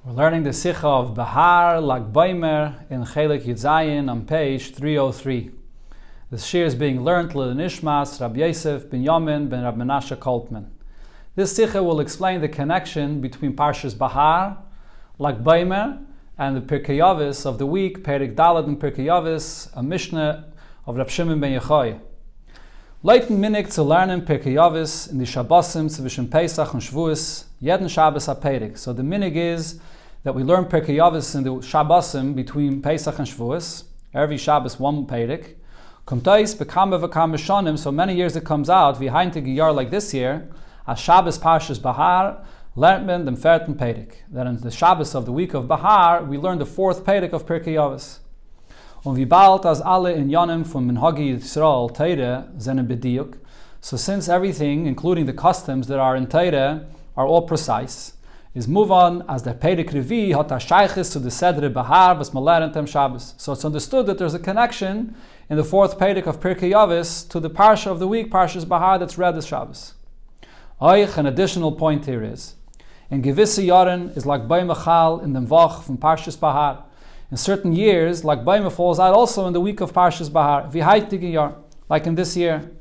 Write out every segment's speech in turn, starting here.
We're learning the Sikha of Behar, Beomer in Chelek Yitzayin on page 303. The shir is being learned L'Le Nishmas Rabbi Yosef ben Yamin ben Rabbi Menashe Koltman. This Sikha will explain the connection between Parshas Behar, Beomer, and the Pirkei Avos of the week, Perek Daled and Pirkei Avos, a Mishnah of Rab Shimon ben Yochai. Leiten minnig zu lernen Pirkei Avos in the Shabbosim zwischen Pesach and Shavuos, jeden Shabbos a Perek. So the minnig is that we learn Pirkei Avos in the Shabbosim between Pesach and Shavuos. Every Shabbos one Perek. Komtais bekame v'kame shonim. So many years it comes out. Vi heintig year like this year, as Shabbos Parshas Behar lernt men dem vierten Perek. That in the Shabbos of the week of Behar we learn the fourth Perek of Pirkei Avos. Und wie bald as alle in Yonim from Minhagi Yisrael Torah zene bediuk. So since everything, including the customs that are in Torah, are all precise, is move on as the Perek Revi hat shaykhis to the Sedre Behar was malarentem Shabbos. So it's understood that there's a connection in the fourth Perek of Pirkei Avos to the Parsha of the week, Parshas Behar, that's read as Shabbos. An additional point here is, in gewisse Jahren is Beomer in the Vach from Parshas Behar. In certain years, Beomer falls out also in the week of Parshas Behar, wie heitige Jahr, like in this year.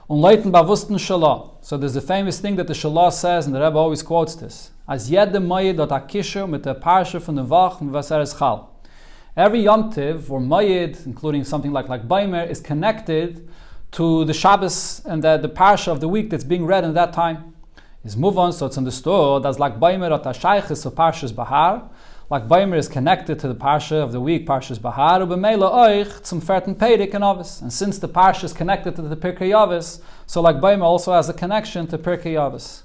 Und Leuten bewussten Shalah. So there's a famous thing that the Shalah says, and the Rebbe always quotes this. As jede Moed dot akisher mit der Parsha von der Vach und was Chal. Every Yom Tiv, or Moed, including something like Beomer, is connected to the Shabbos and the Parsha of the week that's being read in that time. Is move on, so it's understood as Beomer dot ashaychis of Parshas Behar. Beomer is connected to the Parsha of the week, Parshas Behar, ubemela oich zum vierten Perek in Avos. And since the Parsha is connected to the Pirkei Avos, so Beomer also has a connection to Pirkei Avos.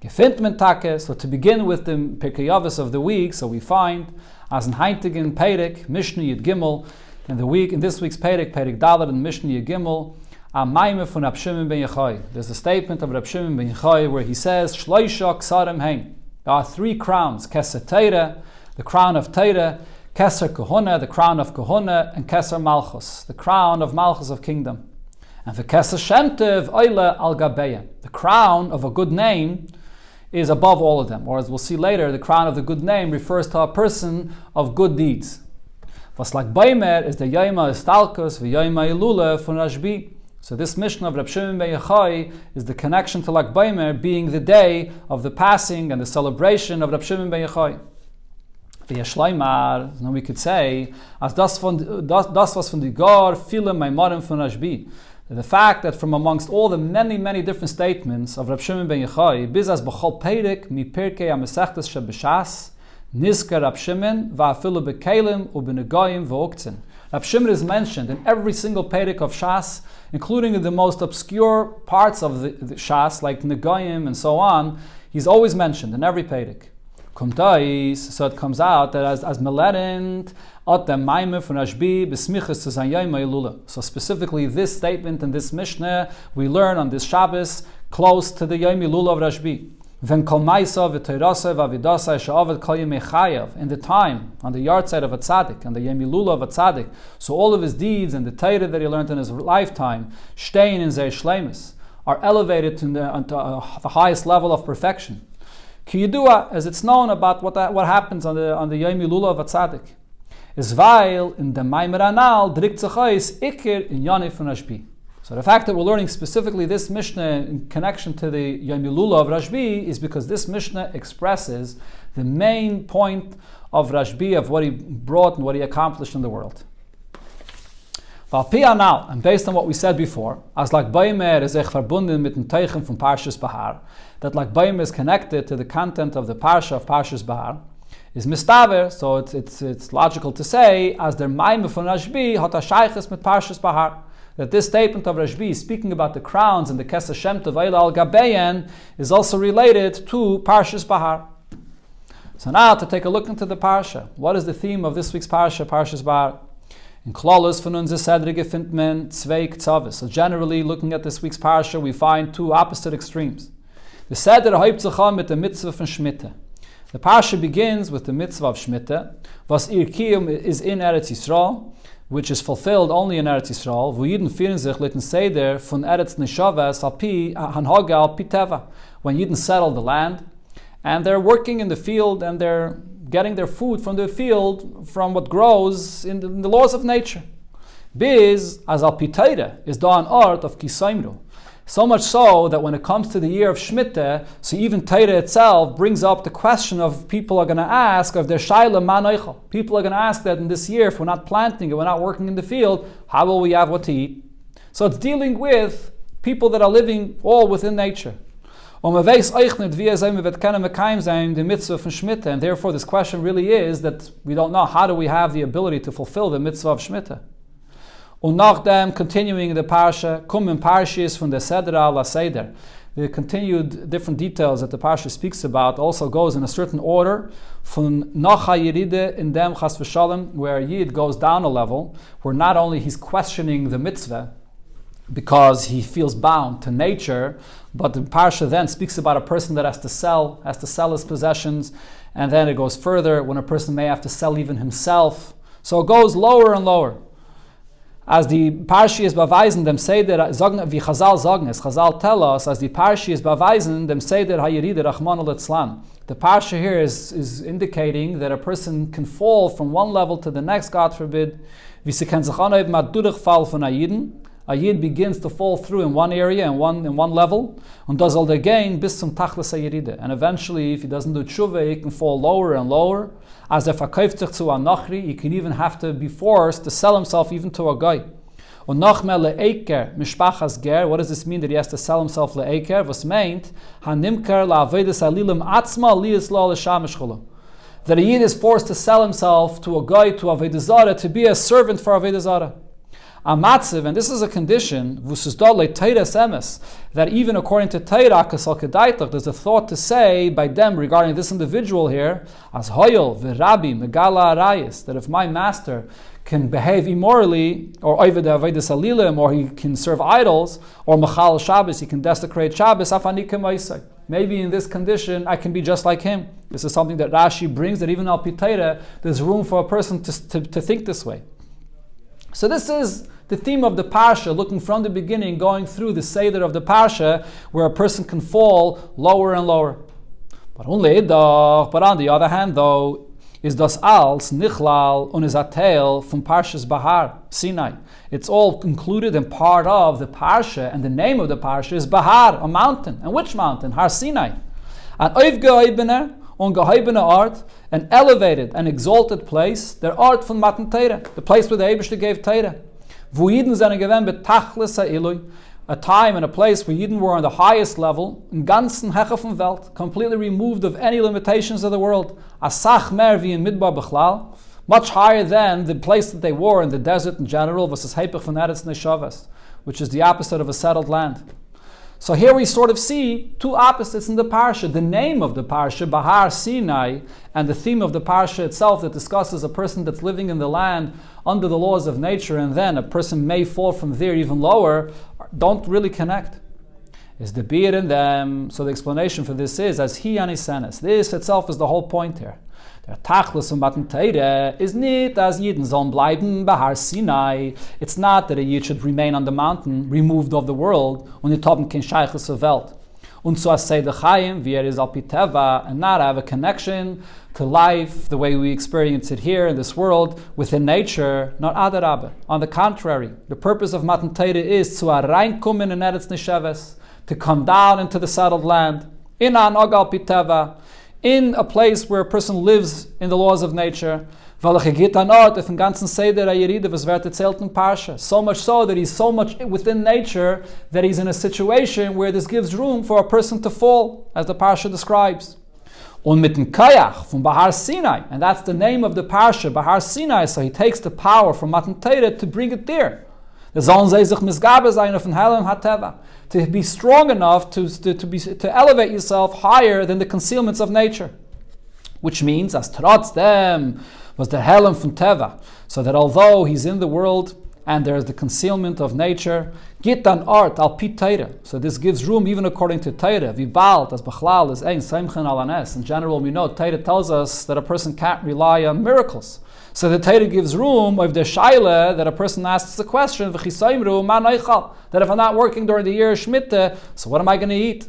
Gefind men take, so to begin with the Pirkei Avos of the week, so we find, as in Heintigen Perek, Mishnah Yud Gimel, in this week's Perek Daled and Mishnah Yud Gimel, a maime von Rab Shimon ben Yochai. There's a statement of Rab Shimon ben Yochai where he says, Shloisha ksarim hein. There are three crowns, Keser Torah, the crown of Torah, Keser Kohuna, the crown of Kohuna, and Keser Malchus, the crown of Malchus of kingdom. And for Keser Shem Tov, Oile al Gabeya, the crown of a good name is above all of them. Or as we'll see later, the crown of the good name refers to a person of good deeds. Was Beomer is the Yoma Estalkos, the Yoma Elula von Rashbi. So this Mishnah of Rab Shimon ben Yochai is the connection to Beomer being the day of the passing and the celebration of Rab Shimon ben Yochai. Now we could say, as das was von die gar viele Maimarim von Rashbi. The fact that from amongst all the many different statements of Rab Shimon ben Yochai, biz as b'chol perek mi perkei ha-mesechtes shebeshas, nizker Rab Shimon va'afilu bekelim u'benegayim v'oktzin. Rab Shimon is mentioned in every single Perek of Shas, including in the most obscure parts of the Shas, like Negayim and so on. He's always mentioned in every Perek. Kumtais, so it comes out that as melerent at the maime von Rashbi besmichas to zayim elula. So specifically this statement in this Mishnah we learn on this Shabbos close to the Yom Elula of Rashbi. In the time, on the yard side of a tzaddik, on the Yom Elula of a tzaddik, so all of his deeds and the Torah that he learned in his lifetime, stein in zeh shleimus, are elevated to the highest level of perfection. Ki yidua, as it's known about what happens on the Yom Elula of a tzaddik, is weil in the Maimer Anal drikt zechais ikir in Yonif von Rashbi. So the fact that we're learning specifically this Mishnah in connection to the Yom Elula of Rashbi is because this Mishnah expresses the main point of Rashbi, of what he brought and what he accomplished in the world. Now, and based on what we said before, as Beomer is verbunden mit dem Teichen von Parshas Behar, that Beomer is connected to the content of the Parsha of Parshas Behar, is mistaver, so it's logical to say, as der Maime von Rashbi hat shaychus mit Parshas Behar, that this statement of Rashbi, speaking about the crowns and the Keser Shem Tov Oile al Gabeyan, is also related to Parshas Behar. So now to take a look into the Parsha. What is the theme of this week's Parsha, Parshas Behar? In Klolus von unser Sedrige findet man zwei Ktzavis. So generally, looking at this week's Parsha, we find two opposite extremes. The Seder häupt sich an mit der Mitzvah von Shmita. The Parsha begins with the Mitzvah of Shmita, was ihr Kiyum is in Eretz Yisrael, which is fulfilled only in Eretz Yisrael, wo Yidden führen sich liten Seder von Eretz Neshavas al pi hanhaga al pi teva, when Yidden settle the land, and they're working in the field, and they're getting their food from the field, from what grows in the laws of nature. Biz, as al pitaira, is da an art of kisaimru. So much so that when it comes to the year of Shemitah, so even Torah itself brings up the question of people are going to ask of their shaila manoichel. People are going to ask that in this year, if we're not planting and we're not working in the field, how will we have what to eat? So it's dealing with people that are living all within nature. And therefore this question really is that we don't know how do we have the ability to fulfill the mitzvah of Shemitah. Und nach dem, continuing the parsha, kommen parshas from the Seder al Seder. The continued different details that the parsha speaks about also goes in a certain order. From Nacha Yeride in dem Chas v'Shalom, where Yid goes down a level, where not only he's questioning the mitzvah because he feels bound to nature, but the parsha then speaks about a person that has to sell his possessions, and then it goes further when a person may have to sell even himself. So it goes lower and lower. As the Parshi is beweisen, dem Seder, wie Chazal sagen, as Chazal tell us, as the Parshi is beweisen, dem Seder HaYeride Rachmana Litzlan. The Parsha here is indicating that a person can fall from one level to the next, God forbid. Wie sie kann sich anheben mit Durchfall von Ayiden. A Yid begins to fall through in one area, in one level, und das soll der gehen bis zum Tachlis HaYeride. And eventually, if he doesn't do tshuva, he can fall lower and lower. As verkauft sich zu a Nachri, he can even have to be forced to sell himself even to a guy. Und noch mehr le'eker mishpachas ger. What does this mean that he has to sell himself le'eker? Was meint hanimker la'avedes alilim atzma li'is lo l'shamish chulu. That a Yid is forced to sell himself to a guy, to Avodah Zarah, to be a servant for Avodah Zarah. A matziv, and this is a condition, that even according to Torah, there's a thought to say by them regarding this individual here, as hoyel v'Rabbi megala arayis, that if my master can behave immorally, or oived avodas alilim, or he can serve idols, or machal Shabbos, he can desecrate Shabbos, afani kemaisai. Maybe in this condition I can be just like him. This is something that Rashi brings, that even al pitayra, there's room for a person to think this way. So this is the theme of the Parsha, looking from the beginning, going through the Seder of the Parsha, where a person can fall lower and lower. But on the other hand, though, is das als nichlal und is a tale from Parshas Behar, Sinai. It's all included and part of the Parsha, and the name of the Parsha is Behar, a mountain. And which mountain? Har Sinai. And oivgeoibener, ungeheibene art, an elevated and exalted place, der art von Matan Torah, the place where the Eibishter gave Torah. Wo Yidden seine gewen betachlis ha'ilui, a time and a place where Yidden were on the highest level, in ganzen Heche vom Welt, completely removed of any limitations of the world, asach mer wie in Midbar Bechlal, much higher than the place that they were in the desert in general, versus Heipach von Eretz Neshavas, which is the opposite of a settled land. So here we sort of see two opposites in the Parsha. The name of the Parsha, Behar Sinai, and the theme of the Parsha itself that discusses a person that's living in the land under the laws of nature, and then a person may fall from there even lower, don't really connect. Is the beard in them? So the explanation for this is, as he anisenes. This itself is the whole point here. Der Tachlis und Matan Torah is nicht, as Yidden sollen bleiben Behar Sinai. It's not that a Yid should remain on the mountain, removed of the world, und nicht haben kein Scheiches zur Welt. Und so as Seid Chaim, wie is al piteva, and not have a connection to life, the way we experience it here in this world, within nature, not adarabah. On the contrary, the purpose of Matan Torah is to reinkommen in Eretz Neshavas, to come down into the settled land, in an ogal piteva, in a place where a person lives in the laws of nature. So much so that he's so much within nature that he's in a situation where this gives room for a person to fall, as the Parsha describes. Und mit dem Kayach from Behar Sinai, and that's the name of the Parsha, Behar Sinai, so he takes the power from Matan Torah to bring it there. To be strong enough to elevate yourself higher than the concealments of nature. Which means, as trotz them was the Helem from Teva, so that although he's in the world and there's the concealment of nature, git an art al pi Torah. So this gives room even according to Torah. Vibalt as Bechlal is ein Seimchen alanes. In general, we know Torah tells us that a person can't rely on miracles. So the Torah gives room of the shaila that a person asks the question, that if I'm not working during the year of Shemitah, so what am I going to eat?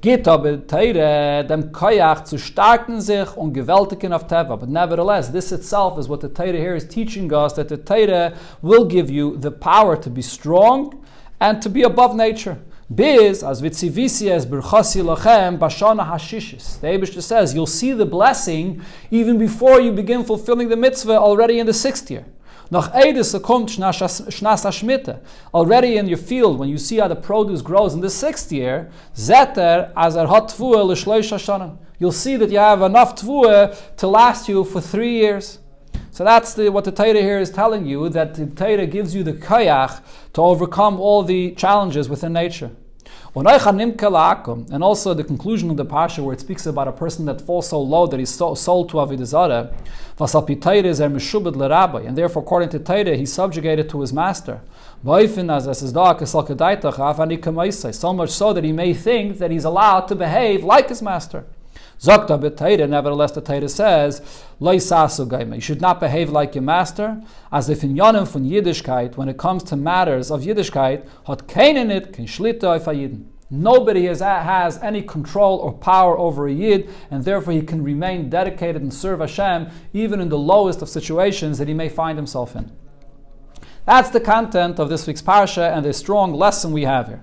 Geht aber Teire dem Koyach zu starken sich und gewältigen auf Teva. But nevertheless, this itself is what the Teire here is teaching us, that the Teire will give you the power to be strong and to be above nature. Biz, as vitzivisi es berchasi lachem bashana hashishis. The Eibishter says, you'll see the blessing even before you begin fulfilling the mitzvah already in the 6th year. Nach Eides kommt Shnas HaShmita. Already in your field, when you see how the produce grows in the 6th year, Zeter as hat Tvuah l'shloish hashanim. You'll see that you have enough Tvuah to last you for 3 years. So that's what the Torah here is telling you, that the Torah gives you the koyach to overcome all the challenges within nature. And also the conclusion of the parsha, where it speaks about a person that falls so low that he's sold to Avodah Zarah, and therefore according to Torah he's subjugated to his master. So much so that he may think that he's allowed to behave like his master. Nevertheless, the Torah says, you should not behave like your master, as if in Yonim von Yiddishkeit, when it comes to matters of Yiddishkeit, hat keinen it ken shlita auf Yidden. Nobody has any control or power over a Yid, and therefore he can remain dedicated and serve Hashem even in the lowest of situations that he may find himself in. That's the content of this week's parsha and the strong lesson we have here.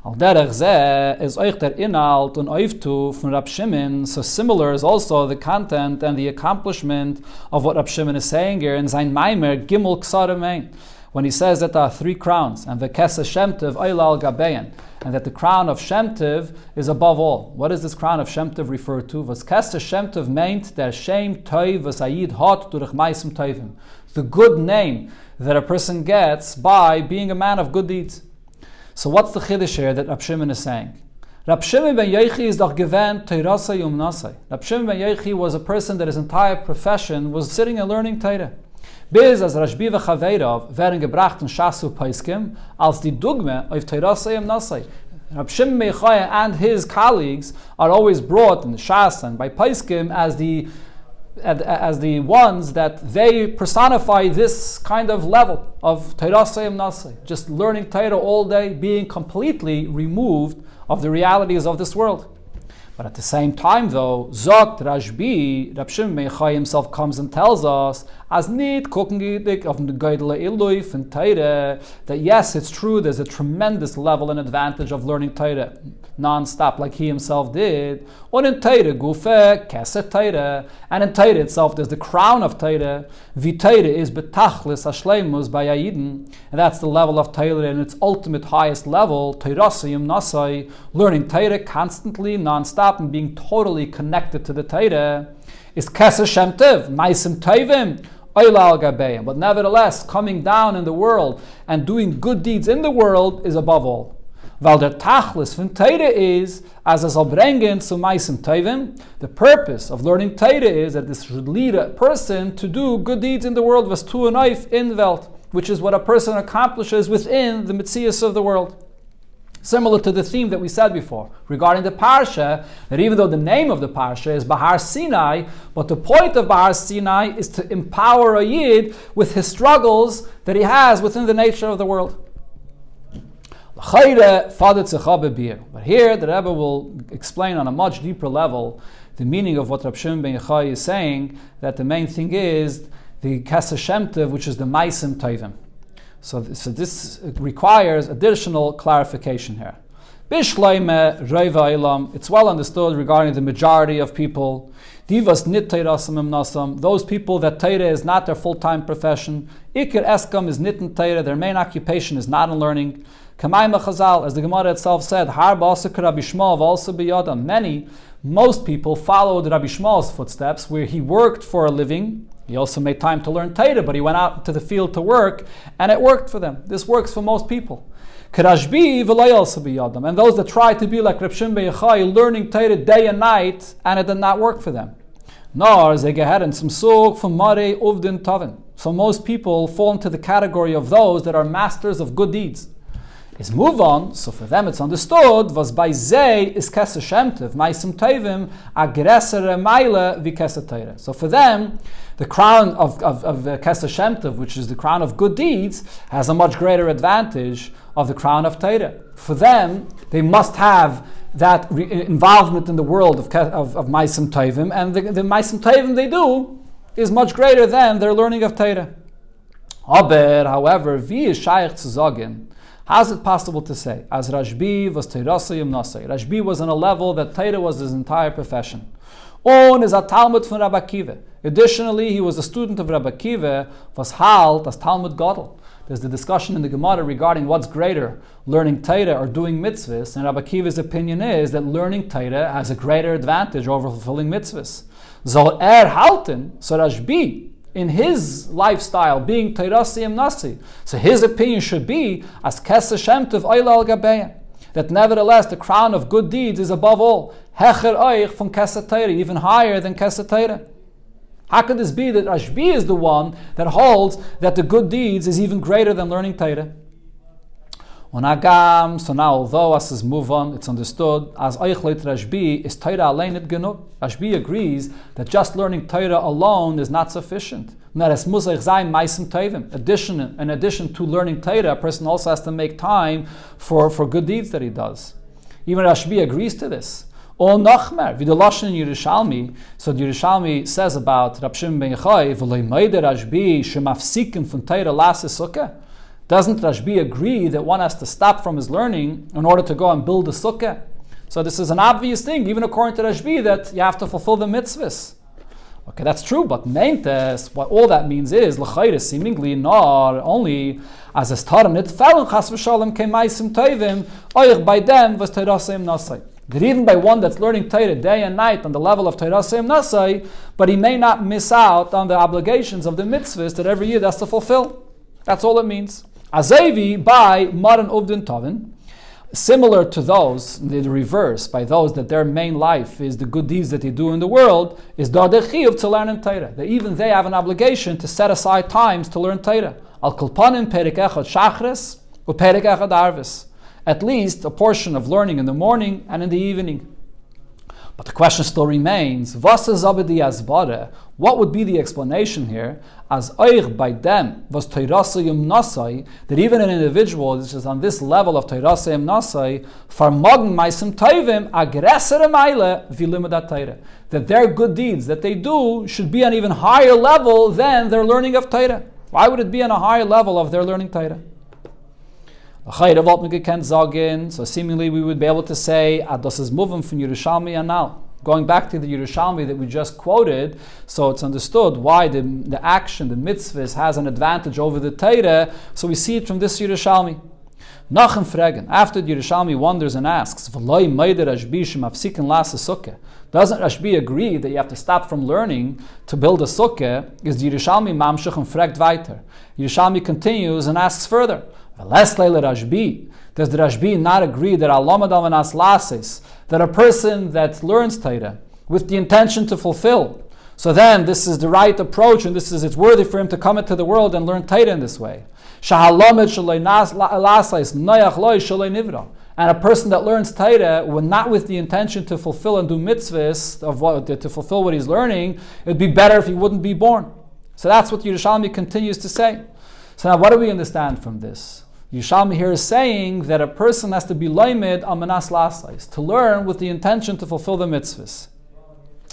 Al derech zeh is euch der Inhalt und Oiftu von Rab Shimon. So similar is also the content and the accomplishment of what Rab Shimon is saying here in sein Maimer Gimel Ksaremein, when he says that there are 3 crowns, and the Kesa Shem Tov Oilal Gabein, and that the crown of Shem Tov is above all. What does this crown of Shem Tov refer to? Was Kesa Shem Tov meint der Shem Tov was Ayid hot durch Maisem Tovim, the good name that a person gets by being a man of good deeds. So what's the chiddush here that Rab Shimon is saying? Rab Shimon ben Yochi is doch gewähnt Teirasai Nasai. Rab Shimon ben Yochi was a person that his entire profession was sitting and learning Torah. Bis as Rashbi v'chaveirav werden gebracht in Shasu Paiskim als die Dugme auf Teirasai Nasai. Rab Shimon ben Yochi and his colleagues are always brought in the Shas and by Paiskim as the ones that they personify this kind of level of Teirasayim Nasai, just learning Torah all day, being completely removed of the realities of this world. But at the same time, though, Zogt Rashbi, Rab Shimon ben Yochai himself comes and tells us, as nit kokengidik of the Geidele Iluf and Torah, that yes, it's true, there's a tremendous level and advantage of learning Torah non-stop, like he himself did. Und in Torah Gufe Keset Torah, and in Torah itself, there's the crown of Torah. Vi Torah is betachlis ashleimus by Yidden, and that's the level of Torah in its ultimate highest level, Teirasayim Nasai, learning Torah constantly, non-stop, and being totally connected to the Torah. Is Keset Shem Tov, Maisim Tovim, Oilal Gabeim. But nevertheless, coming down in the world and doing good deeds in the world is above all. Weil der Tachlis von Torah is, as es soll bringen zu Maisim Tovim, the purpose of learning Torah is that this should lead a person to do good deeds in the world, was tu and oif in the Welt, which is what a person accomplishes within the Metzias of the world. Similar to the theme that we said before regarding the parsha, that even though the name of the parsha is Behar Sinai, but the point of Behar Sinai is to empower a Yid with his struggles that he has within the nature of the world. But here the Rebbe will explain on a much deeper level the meaning of what Rab Shimon ben Yochai is saying, that the main thing is the Keseh Shem Tov, which is the Maisim Tovim. So this requires additional clarification here. It's well understood regarding the majority of people. Those people that Torah is not their full-time profession. Ikir Eskam is nitten Torah, their main occupation is not in learning. Kamayim Chazal, as the Gemara itself said, most people followed Rabbi Shmuel's footsteps, where he worked for a living. He also made time to learn Torah, but he went out to the field to work, and it worked for them. This works for most people. And those that try to be like Reb Shimon ben Yochai, learning Torah day and night, and it did not work for them. So most people fall into the category of those that are masters of good deeds. Is move on, so for them it's understood, was by Zay is Keseh Shem Tov, Maisim Tovim, Agresere Meile vi Keseh Torah. So for them, the crown of Keseh Shem Tov, which is the crown of good deeds, has a much greater advantage of the crown of Torah. For them, they must have that involvement in the world of Maisim Tovim, and the Maisim Tovim they do is much greater than their learning of Torah. However, wie is shaykh zu sagen, how is it possible to say, as Rashbi was Teirasei Nasai? Rashbi was on a level that Torah was his entire profession. On is a Talmud from Rabbi Akiva. Additionally, he was a student of Rabbi Akiva, was halt as Talmud Gadol. There's the discussion in the Gemara regarding what's greater, learning Torah or doing mitzvahs, and Rabbi Akiva's opinion is that learning Torah has a greater advantage over fulfilling mitzvahs. Zol halten, so Rashbi, in his lifestyle, being Teirasei Nasi, so his opinion should be as Keseh Shem Tov Oila al Gabeya, that nevertheless the crown of good deeds is above all, Hecher Oich from Keseh Torah, even higher than Keseh Torah. How could this be that Rashbi is the one that holds that the good deeds is even greater than learning Torah? So now, although as is move on, it's understood as Eichleit Rashbi is Torah allein it genug. Rashbi agrees that just learning Torah alone is not sufficient. In addition to learning Torah, a person also has to make time for good deeds that he does. Even Rashbi agrees to this. O Nachmer, wie the Lashon in Yerushalmi, so the Yerushalmi says about Rab Shimon ben Yochai, v'loi meide Rashbi shemafsikin von Torah lasse sukkah. Doesn't Rashbi agree that one has to stop from his learning in order to go and build a sukkah? So this is an obvious thing, even according to Rashbi, that you have to fulfill the mitzvahs. Okay, that's true, but meintes, what all that means is, l'chayre, seemingly not only as a staran it fell chas v'shalom kemaisim tovim, oich by them was teiraseim nasai. That even by one that's learning Torah day and night on the level of Teirasei Nasai, but he may not miss out on the obligations of the mitzvahs that every year has to fulfill. That's all it means. Azevi by Maran Uvdin Tovin, similar to those, the reverse, by those that their main life is the good deeds that they do in the world, is Da'adechiyuv to learn in Torah. That even they have an obligation to set aside times to learn Torah. Al Kulpanin Perek Echad Shachris, or Perek Echad Arvis. At least a portion of learning in the morning and in the evening. But the question still remains, what would be the explanation here, as Oich by them was Teirasei Nasai, that even an individual which is on this level of Teirasei Nasai, farmogn maisim tovim agresser meile v'limudat Torah, that their good deeds that they do should be on an even higher level than their learning of Torah. Why would it be on a higher level of their learning Torah? So seemingly we would be able to say, das is moving from Yerushalmi anal. Going back to the Yerushalmi that we just quoted, so it's understood why the action, the mitzvahs, has an advantage over the Torah. So we see it from this Yerushalmi. Nachem Fregen, after the Yerushalmi wonders and asks, doesn't Rashbi agree that you have to stop from learning to build a sukkah? Is the Yerushalmi mamshach and fragt weiter. Yerushalmi continues and asks further. Does the Rashbi not agree that that a person that learns Torah with the intention to fulfill, so then this is the right approach and it's worthy for him to come into the world and learn Torah in this way. And a person that learns Torah not with the intention to fulfill and do mitzvahs, to fulfill what he's learning, it would be better if he wouldn't be born. So that's what Yerushalmi continues to say. So now what do we understand from this? Yerushalmi here is saying that a person has to be loimed al manas lasais, to learn with the intention to fulfill the mitzvahs.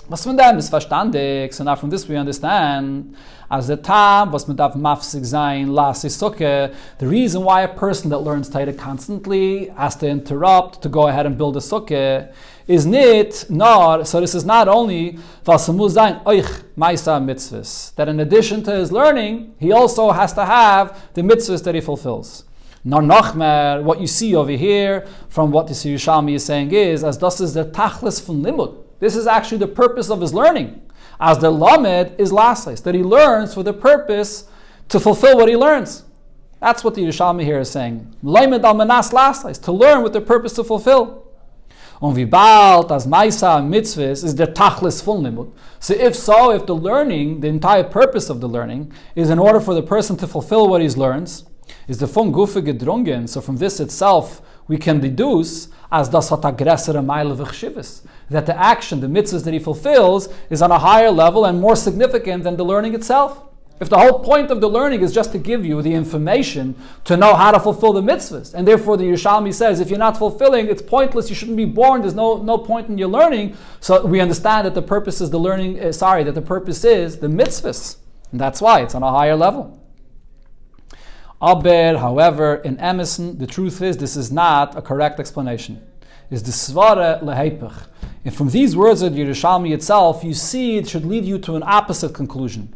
Was von dem ist verstandig, so now from this we understand, as the tam, was mit darf mafsig sein, lasi sukkah, the reason why a person that learns Torah constantly has to interrupt to go ahead and build a sukkah is nit nor, so this is not only vasamu sein oich maisa mitzvahs, that in addition to his learning, he also has to have the mitzvahs that he fulfills. Nor nachmer, what you see over here from what the Yerushalmi is saying is, as das is the tachlis von limud. This is actually the purpose of his learning. As the lamed is lasais, that he learns for the purpose to fulfill what he learns. That's what the Yerushalmi here is saying. Lamed al manas lasais, to learn with the purpose to fulfill. Und wie bald as maisa mitzvahs is the tachlis von limud. So if the learning, the entire purpose of the learning, is in order for the person to fulfill what he learns, is the von gufe gedrungen. So from this itself, we can deduce as das hat aggressere meile v'chshivas, that the action, the mitzvahs that he fulfills, is on a higher level and more significant than the learning itself. If the whole point of the learning is just to give you the information to know how to fulfill the mitzvahs, and therefore the Yerushalmi says, if you're not fulfilling, it's pointless, you shouldn't be born, there's no point in your learning, so we understand that the purpose is that the purpose is the mitzvahs, and that's why it's on a higher level. Aber, however, in Emerson, the truth is this is not a correct explanation. It's the svara leheipach. And from these words of the Yerushalmi itself, you see it should lead you to an opposite conclusion.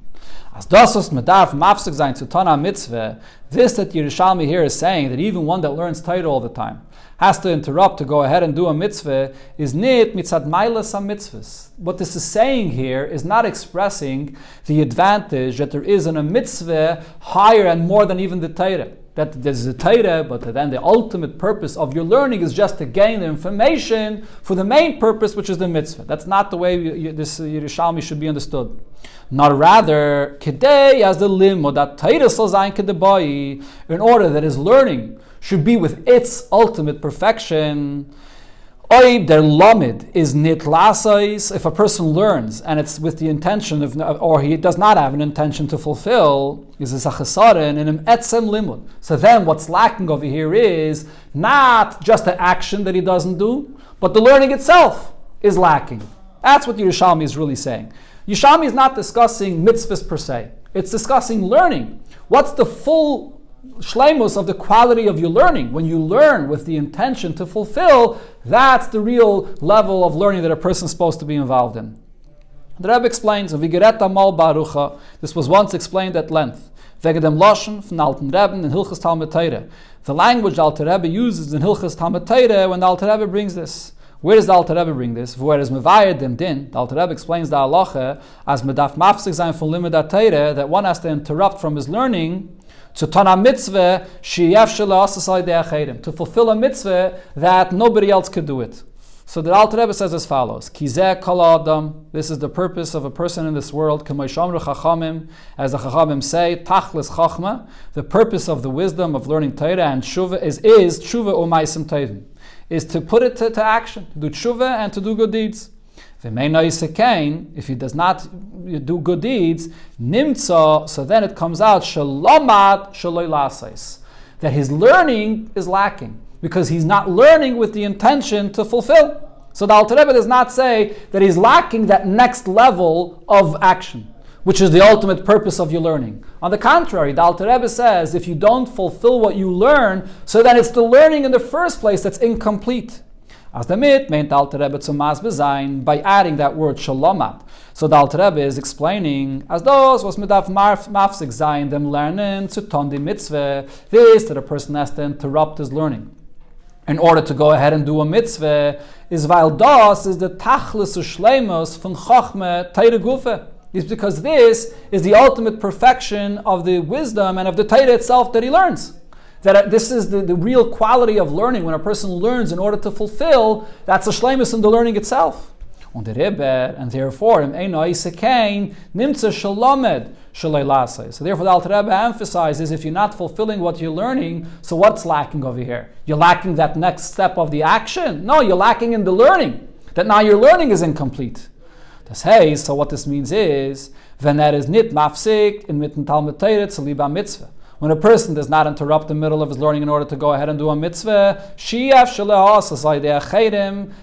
As dasos medarf mafsek zayin zu tana mitzvah, this that Yerushalmi here is saying, that even one that learns Torah all the time has to interrupt to go ahead and do a mitzvah, is nit mitzad mailas mitzvahs. What this is saying here is not expressing the advantage that there is in a mitzvah higher and more than even the Torah. That there's a Torah, but then the ultimate purpose of your learning is just to gain the information for the main purpose, which is the mitzvah. That's not the way this Yerushalmi should be understood. Not rather, kedei as the limud that Torah soll sein kedei, in order that his learning should be with its ultimate perfection. Oib der lamed is nit lasais. If a person learns and it's with the intention of, or he does not have an intention to fulfill, is a chesaren in an etzem limud. So then, what's lacking over here is not just the action that he doesn't do, but the learning itself is lacking. That's what Yerushalmi is really saying. Yerushalmi is not discussing mitzvahs per se. It's discussing learning. What's the full shleimus of the quality of your learning? When you learn with the intention to fulfill, that's the real level of learning that a person is supposed to be involved in. The Rebbe explains, this was once explained at length. The language the Alter Rebbe uses in Hilchas Talmud Torah when the Alter Rebbe brings this. Where does the Alter Rebbe bring this? Where is Mevayed dem Din? The Alter Rebbe explains the halacha as medaf mafsik zayin from limud Torah, that one has to interrupt from his learning to tana mitzvah to fulfill a mitzvah that nobody else could do it. So the Alter Rebbe says as follows: Kizeh kol adam. This is the purpose of a person in this world. As the Chachamim say, tachlis chachma. The purpose of the wisdom of learning Torah and Shiva is tshuva u'maisim tovim, is to put it to action, to do tshuva and to do good deeds. If he does not do good deeds, nimtza, so then it comes out shalomat shaloi lasais, that his learning is lacking because he's not learning with the intention to fulfill. So the Alter Rebbe does not say that he's lacking that next level of action, which is the ultimate purpose of your learning. On the contrary, the Alter Rebbe says if you don't fulfill what you learn, so then it's the learning in the first place that's incomplete. As the mit meant Alter Rebbe zum mas bezayin, by adding that word shalomat. So the Alter Rebbe is explaining as those was medaf mafsik zayin them lernen zu ton di mitzvah. This that a person has to interrupt his learning in order to go ahead and do a mitzvah is weil das is the tachlis u'shleimus von chachme teire gufe. Is because this is the ultimate perfection of the wisdom and of the Torah itself that he learns. That this is the real quality of learning. When a person learns in order to fulfill, that's a shleimus in the learning itself. And therefore, so therefore the Alter Rebbe emphasizes, if you're not fulfilling what you're learning, so what's lacking over here? You're lacking that next step of the action? No, you're lacking in the learning. That now your learning is incomplete. So what this means is, when that is nit mafsik in mitten Talmud Torah zu liba mitzvah. When a person does not interrupt the middle of his learning in order to go ahead and do a mitzvah,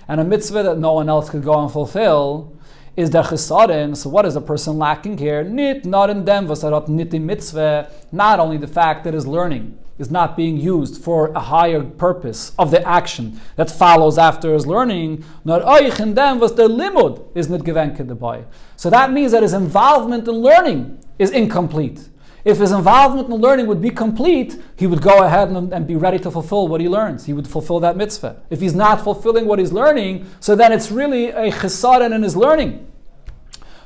and a mitzvah that no one else could go and fulfill, is der chesaden. So what is a person lacking here? Not in dem vasarot nit mitzvah. Not only the fact that his learning is not being used for a higher purpose of the action that follows after his learning, nor oich in dem was der limud is not gewenke dabei. So that means that his involvement in learning is incomplete. If his involvement in learning would be complete, he would go ahead and be ready to fulfill what he learns. He would fulfill that mitzvah. If he's not fulfilling what he's learning, so then it's really a chesaron in his learning.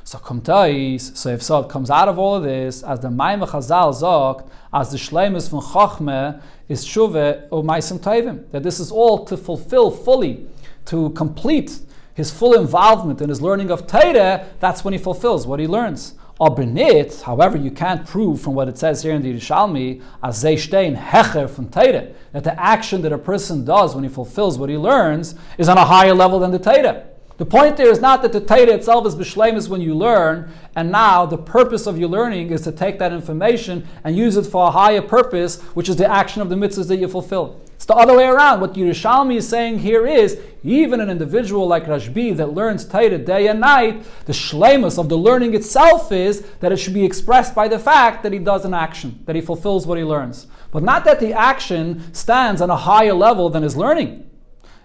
So if so it comes out of all of this, as the Maimah Chazal sagt, as the shleimus von Chachme is tshuva or maisim tovim, that this is all to fulfill fully, to complete his full involvement in his learning of Torah. That's when he fulfills what he learns. However, you can't prove from what it says here in the Yerushalmi as ze stein hecher from Torah, that the action that a person does when he fulfills what he learns is on a higher level than the Torah. The point there is not that the Torah itself is b'shleimus when you learn, and now the purpose of your learning is to take that information and use it for a higher purpose, which is the action of the mitzvahs that you fulfill. It's the other way around. What Yerushalmi is saying here is, even an individual like Rabbi that learns Torah day and night, the shleimus of the learning itself is that it should be expressed by the fact that he does an action, that he fulfills what he learns. But not that the action stands on a higher level than his learning.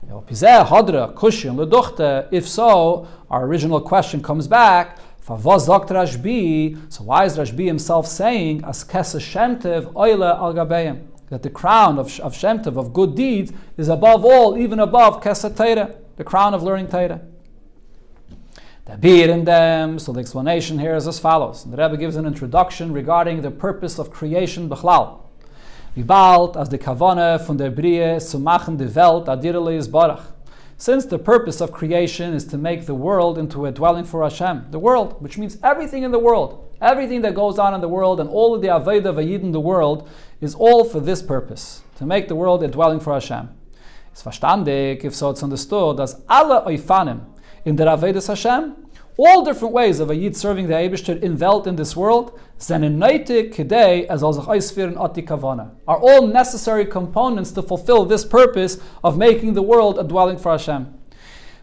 If so, our original question comes back, so why is Rashbi himself saying, as kesa shemtev oile al gabeim, that the crown of shemtev, of good deeds, is above all, even above kesa Torah, the crown of learning Torah? So the explanation here is as follows. The Rebbe gives an introduction regarding the purpose of creation b'chlal. Wie bald as the Kavane von der Brie zu machen die Welt adirele Yisbarach. Since the purpose of creation is to make the world into a dwelling for Hashem, the world, which means everything in the world, everything that goes on in the world and all of the Aveda Vayid in the world is all for this purpose, to make the world a dwelling for Hashem. It's verstandig, if so it's understood, as alle Oifanim in der Avedas Hashem, all different ways of a Yid serving the Eibishter in Welt in this world, are all necessary components to fulfill this purpose of making the world a dwelling for Hashem.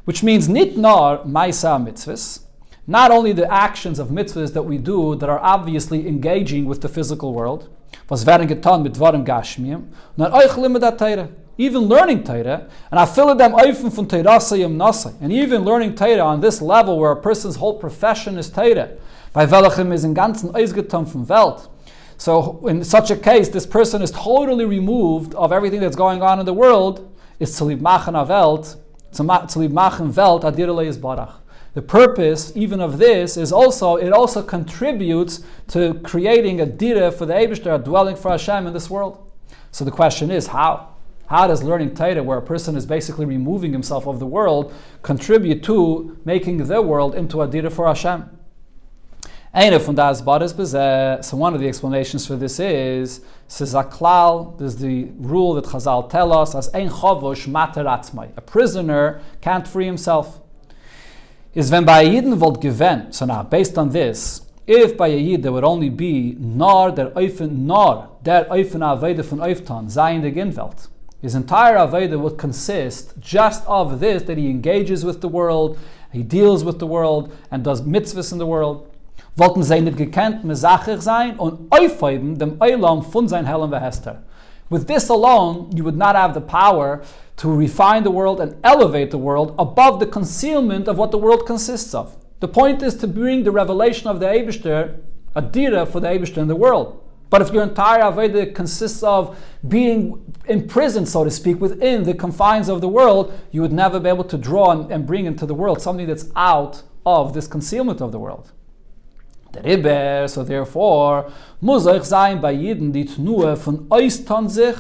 Which means nit nor maisa mitzvahs, not only the actions of mitzvahs that we do that are obviously engaging with the physical world, was werden getan mit dvarim gashmiyim, not euch limedat Torah. Even learning Torah, and I fill them oifen von Torasayim nasai, and even learning Torah on this level where a person's whole profession is Torah, by welchem is in ganzen ausgetan vom Welt. So in such a case, this person is totally removed of everything that's going on in the world, is zu lieb machen a Welt, zu lieb machen Welt adirele Yisbarach. The purpose even of this is also, it also contributes to creating a dira for the Eibishter, a dwelling for Hashem in this world. So the question is, how? How does learning Torah, where a person is basically removing himself of the world, contribute to making the world into a dira for Hashem? So one of the explanations for this is, there's the rule that Chazal tell us, as ein chovosh mater atzmai. A prisoner can't free himself. Is when by a Yidden volt given. So now, based on this, if by a Yid there would only be nor der Eifen Aveda von Eiftan, Zayin de Ginvelt. His entire Aveda would consist just of this, that he engages with the world, he deals with the world, and does mitzvahs in the world. Wollten sie nicht gekannt mezachich sein und aufheben dem Eilam von sein Helen v'Hester. With this alone, you would not have the power to refine the world and elevate the world above the concealment of what the world consists of. The point is to bring the revelation of the Eibishter, a dira for the Eibishter in the world. But if your entire Aveda consists of being imprisoned, so to speak, within the confines of the world, you would never be able to draw and bring into the world something that's out of this concealment of the world. So therefore, muss euch sein bei Jeden die Tnue von Eistan sich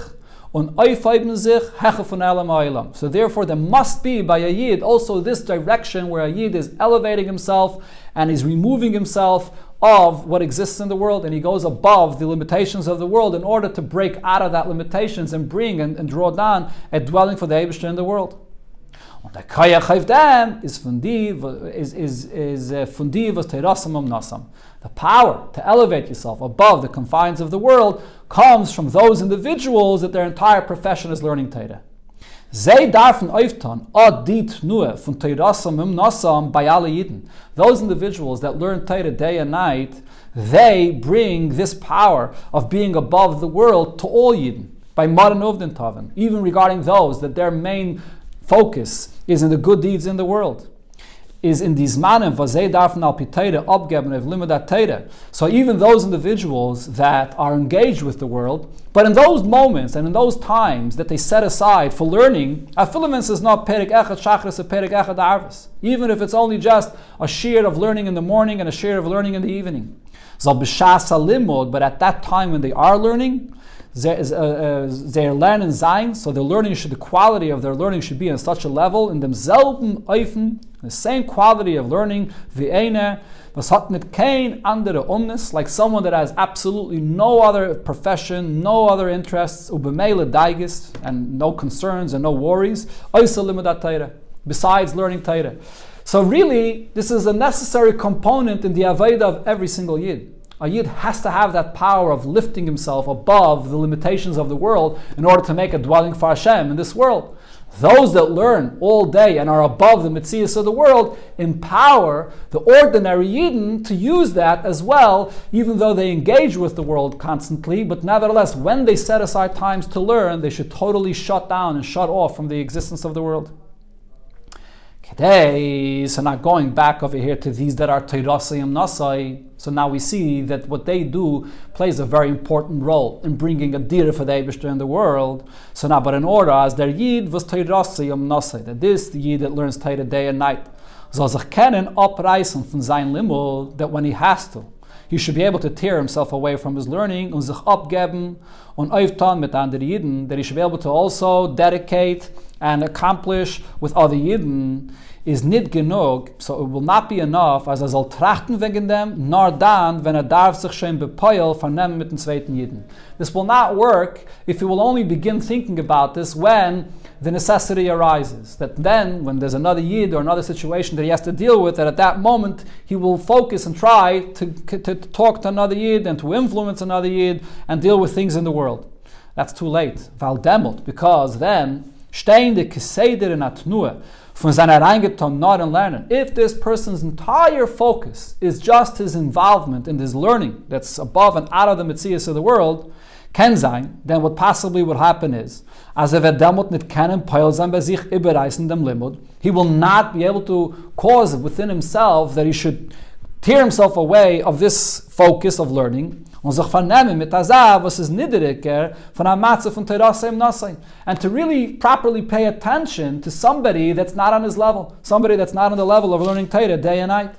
und Eifeiben sich heche von Elam Eilam. So therefore, there must be by a Yid also this direction where a Yid is elevating himself and is removing himself of what exists in the world, and he goes above the limitations of the world in order to break out of that limitations and bring and draw down a dwelling for the Eibishter in the world. Und der Koyach auf dem is von die was Teirasam Nasam. The power to elevate yourself above the confines of the world comes from those individuals that their entire profession is learning Torah. Zij darfen öftan ad dit nur von Teirasam Nasam bei alle Yidden. Those individuals that learn Torah day and night, they bring this power of being above the world to all Yidden. By Maran Uvden Taven, even regarding those that their main focus is in the good deeds in the world, is in these manim vazei darfen al pitayda abgeben of limidat tayda. So even those individuals that are engaged with the world, but in those moments and in those times that they set aside for learning, afilamens is not perik echad shachris a perik echad arvis. Even if it's only just a shir of learning in the morning and a shir of learning in the evening. Zal b'shas limud, but at that time when they are learning, they're learning Zayin, so the quality of their learning should be on such a level in demselben Eifen, the same quality of learning, v'einer, was hat nicht kein andere Umnis, like someone that has absolutely no other profession, no other interests, ubemele daigis, and no concerns and no worries, besides learning Torah. So really, this is a necessary component in the Avodah of every single Yid. A Yid has to have that power of lifting himself above the limitations of the world in order to make a dwelling for Hashem in this world. Those that learn all day and are above the mitzias of the world empower the ordinary Yidden to use that as well, even though they engage with the world constantly. But nevertheless, when they set aside times to learn, they should totally shut down and shut off from the existence of the world. Today, so now going back over here to these that are Teirasayim Nasai, so now we see that what they do plays a very important role in bringing a dira for the Eibishter in the world. So now, but in order, as their Yid was Teirasayim Nasai, that this, the Yid that learns Torah day and night, soll sich kennen abreißen von sein Limud, that when he has to, he should be able to tear himself away from his learning und sich abgeben und auftan mit anderen Yidden, that he should be able to also dedicate and accomplish with other Yidden, is nit genug, so it will not be enough, as soll trachten wegen dem, nor dann, wenn darf sich schon bepoil vernehmen mit dem zweiten Yidden. This will not work if he will only begin thinking about this when the necessity arises. That then, when there's another Yid or another situation that he has to deal with, that at that moment he will focus and try to talk to another Yid and to influence another Yid and deal with things in the world. That's too late. Weil demot, because then, stehende Keseder in Atnua, von seiner Reingeton not in learning. If this person's entire focus is just his involvement in this learning that's above and out of the mitzias of the world, ken sein, then what possibly would happen is, as if demot nit kennen peil sein bei sich überreißen dem Limud, he will not be able to cause within himself that he should tear himself away of this focus of learning, und sich vernehmen mit Azav, was ist niedriger von der Matze von Teirasayim Nasai. And to really properly pay attention to somebody that's not on his level, somebody that's not on the level of learning Torah day and night.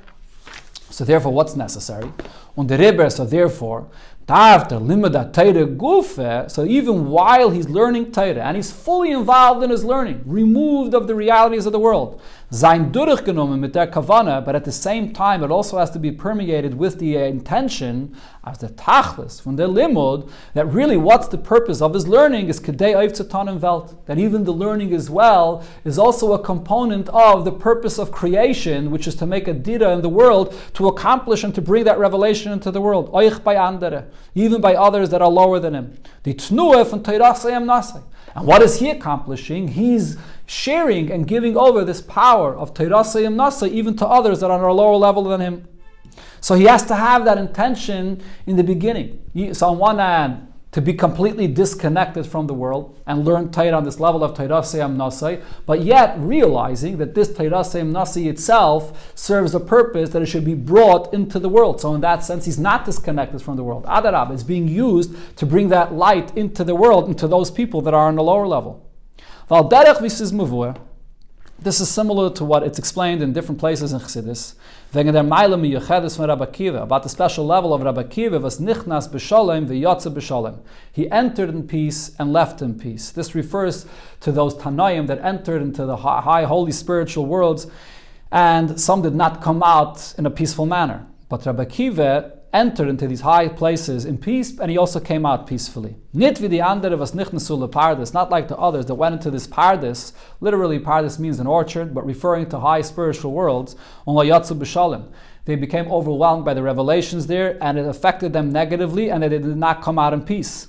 So therefore, what's necessary? Und der Rebbe, so therefore, darf der Limud Torah gufe, so even while he's learning Torah, and he's fully involved in his learning, removed of the realities of the world, sein durchgenommen mit der Kavana, but at the same time it also has to be permeated with the intention as the tachlis from the limud, that really what's the purpose of his learning is kedei oivtzatan in welt, that even the learning as well is also a component of the purpose of creation, which is to make a dira in the world, to accomplish and to bring that revelation into the world, oich by andere, even by others that are lower than him. The tnuah from Teirasayim Nasai. And what is he accomplishing? He's sharing and giving over this power of Teirasayim Nasai even to others that are on a lower level than him. So he has to have that intention in the beginning. So on one hand, to be completely disconnected from the world and learn Torah on this level of Teirasayim Nasai, but yet realizing that this Teirasayim Nasai itself serves a purpose that it should be brought into the world. So in that sense, he's not disconnected from the world. Adarab, it's being used to bring that light into the world, into those people that are on the lower level. This is similar to what it's explained in different places in Chassidus. About the special level of Rabbi Akiva, was nichnas b'sholem v'yotze b'sholem. He entered in peace and left in peace. This refers to those Tanaim that entered into the high holy spiritual worlds, and some did not come out in a peaceful manner. But Rabbi Akiva entered into these high places in peace, and he also came out peacefully. Nit wie die andere was nichnasu lepardes, not like the others that went into this pardes. Literally, pardes means an orchard, but referring to high spiritual worlds. On la yatsu b'shalem, they became overwhelmed by the revelations there, and it affected them negatively, and they did not come out in peace.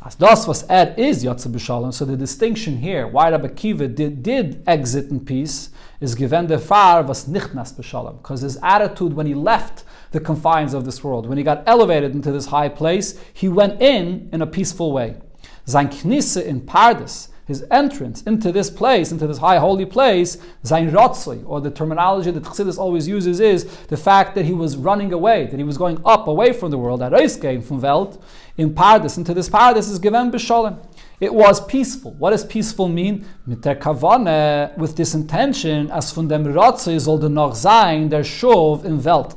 As das was is yatsu b'shalem, so the distinction here, why Rabbi Akiva did exit in peace, is given the far was nichnas b'shalem, because his attitude when he left the confines of this world, when he got elevated into this high place, he went in a peaceful way. Sein Knisse in Pardes, his entrance into this place, into this high holy place, sein Rotzoi, or the terminology that Chassidus always uses is the fact that he was running away, that he was going up away from the world, Reisgehen from Welt, in Pardes, into this Pardes is given b'shalem. It was peaceful. What does peaceful mean? Mit der Kavane, with this intention, as von dem Rotzoi sollte noch sein der Shuv in Welt.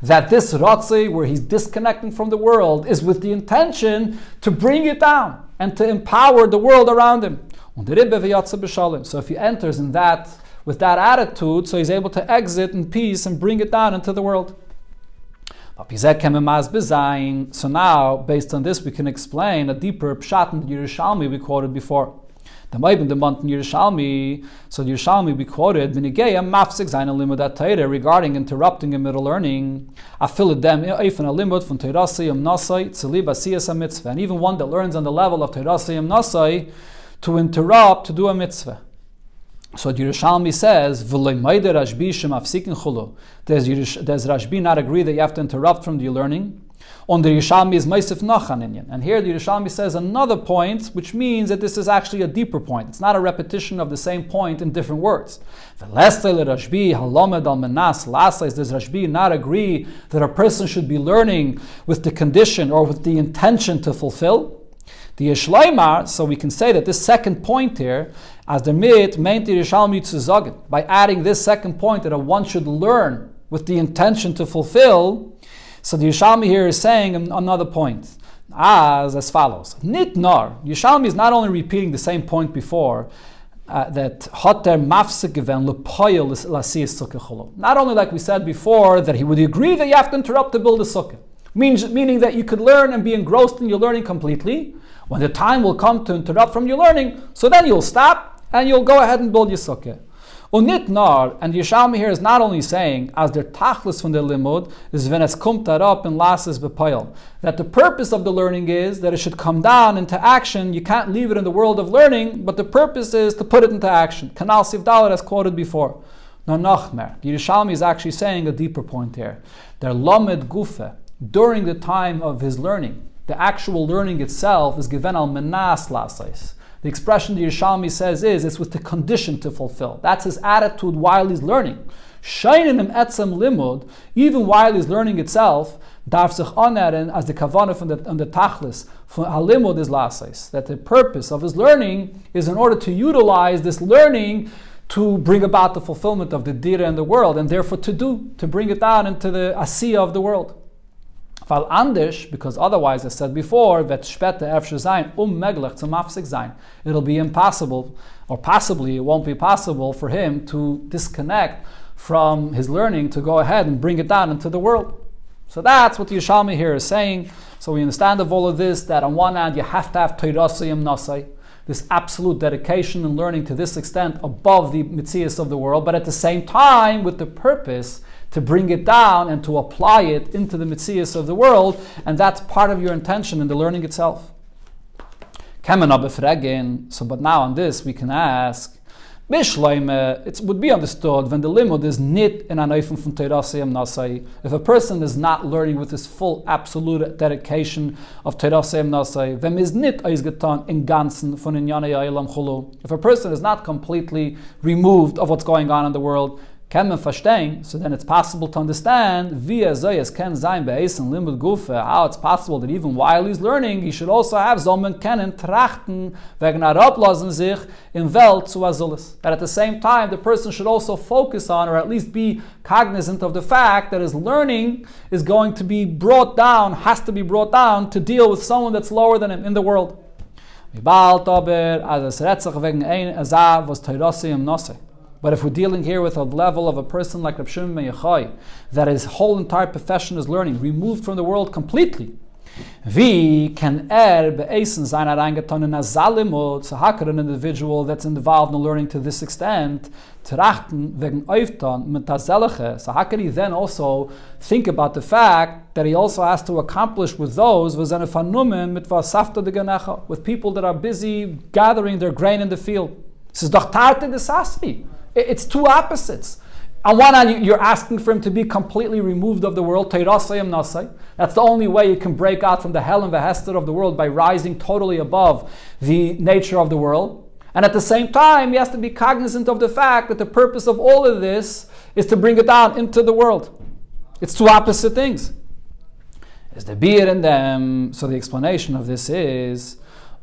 That this Ratzei, where he's disconnecting from the world, is with the intention to bring it down and to empower the world around him. So if he enters in that with that attitude, so he's able to exit in peace and bring it down into the world. So now, based on this, we can explain a deeper pshat in Yerushalmi we quoted before. The Maibin Demant in Yerushalmi, so Yerushalmi we quoted, V'nigeya mafsik zayin alimud at-Torah, regarding interrupting a middle learning. Afilidem eifan alimud from Teirasiyam Nasai, tzili basiyas ha-mitzvah. And even one that learns on the level of Teirasiyam Nasai, to interrupt, to do a mitzvah. So Yerushalmi says, Does Rashbi not agree that you have to interrupt from the learning? On the Yerushalmi is Meisif Nachan. And here the Yerushalmi says another point, which means that this is actually a deeper point. It's not a repetition of the same point in different words. Does Rashbi not agree that a person should be learning with the condition or with the intention to fulfill? The Yeshleimar, so we can say that this second point here, as the mit meint the Yerushalmi zu sagen, by adding this second point that one should learn with the intention to fulfill. So the Yerushalmi here is saying another point, as follows. Nit nar, Yerushalmi is not only repeating the same point before, that hoter mafsik given lepoyel lasiyas sukkah. Not only like we said before, that he would agree that you have to interrupt to build a sukkah, meaning that you could learn and be engrossed in your learning completely. When the time will come to interrupt from your learning, so then you'll stop and you'll go ahead and build your sukkah. Unit nar, and Yerushalmi here is not only saying, as der tachlis from the limud, is when es kommt up in lasis bepoil, that the purpose of the learning is that it should come down into action. You can't leave it in the world of learning, but the purpose is to put it into action. Kanal Sivdalet, as quoted before. No nachmer. The Yerushalmi is actually saying a deeper point here. Der lamed gufe, during the time of his learning, the actual learning itself is given al menas lasais. The expression the Yerushalmi says is, it's with the condition to fulfill. That's his attitude while he's learning. Shainim etzem limud, even while he's learning itself, darf sich aneren as the kavanah from the tachlis, from halimud is lasais. That the purpose of his learning is in order to utilize this learning to bring about the fulfillment of the dira in the world, and therefore to bring it down into the asiyah of the world. Weil anders, because otherwise, as said before, wird später öfter sein, unmöglich zum Mafsik sein. It'll be impossible, or possibly it won't be possible for him to disconnect from his learning to go ahead and bring it down into the world. So that's what the Yerushalmi here is saying. So we understand of all of this, that on one hand you have to have Teirasiyam Nasai, this absolute dedication and learning to this extent above the mitzias of the world, but at the same time with the purpose to bring it down and to apply it into the mitzias of the world, and that's part of your intention in the learning itself. So, but now on this we can ask, it would be understood when the limud is nit in an eifem from Teirasiyam Nasai. If a person is not learning with his full absolute dedication of Teirasiyam Nasai, wenn is nit eisgetan in ganzen von inyanei ha'olam chulu. If a person is not completely removed of what's going on in the world, kann man verstehen, so then it's possible to understand how it's possible that even while he's learning, he should also have Zomen kennen trachten wegen herablassen sich in Welt zu azulis. That at the same time, the person should also focus on, or at least be cognizant of the fact that his learning is going to be brought down, has to be brought down to deal with someone that's lower than him in the world. But if we're dealing here with a level of a person like Reb Shimon ben Yochai, that his whole entire profession is learning, removed from the world completely, wie can be'esen sein hereingetan in azalimut, so how could an individual that's involved in learning to this extent, trachten wegen öftan mit azeleche, so how could he then also think about the fact that he also has to accomplish with those, with people that are busy gathering their grain in the field? This is doch tarte de sasri. It's two opposites. On one hand, you're asking for him to be completely removed of the world. That's the only way you can break out from the hell and the hester of the world, by rising totally above the nature of the world. And at the same time, he has to be cognizant of the fact that the purpose of all of this is to bring it down into the world. It's two opposite things. Is the beer in them? So the explanation of this is,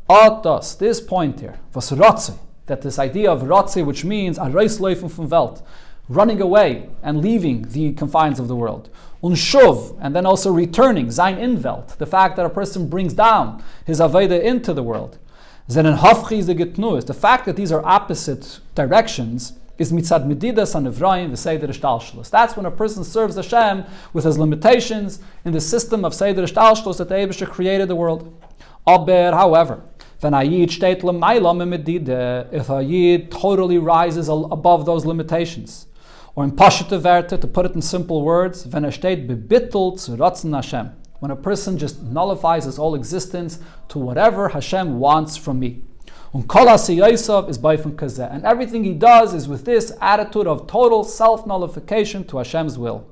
Otos, this point here, was rotzi, that this idea of rotzi, which means a reisleifen from Welt, running away and leaving the confines of the world. Unshuv, and then also returning, sein in Welt, the fact that a person brings down his aveda into the world. Zenen hafchi is the getnuis, the fact that these are opposite directions is mitzad medidas an evrayim v'seder ishtalshlos. That's when a person serves Hashem with his limitations in the system of seder ishtalshlos that the Eibusher created the world. Aber, however, If a Yid totally rises above those limitations, or in Pashut Verte, to put it in simple words, when a person just nullifies his whole existence to whatever Hashem wants from me. And everything he does is with this attitude of total self-nullification to Hashem's will.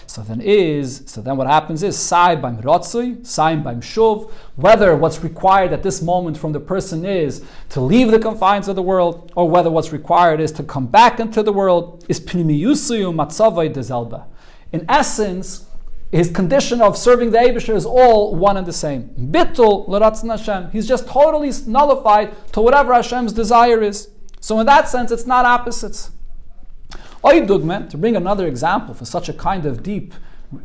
So then what happens is, sai beim rotzui, sai beim shuv, whether what's required at this moment from the person is to leave the confines of the world, or whether what's required is to come back into the world, is pnimiyusuyu matzavai dezelba. In essence, his condition of serving the Eibusher is all one and the same. Bittul l'ratzon Hashem. He's just totally nullified to whatever Hashem's desire is. So in that sense, it's not opposites. To bring another example for such a kind of deep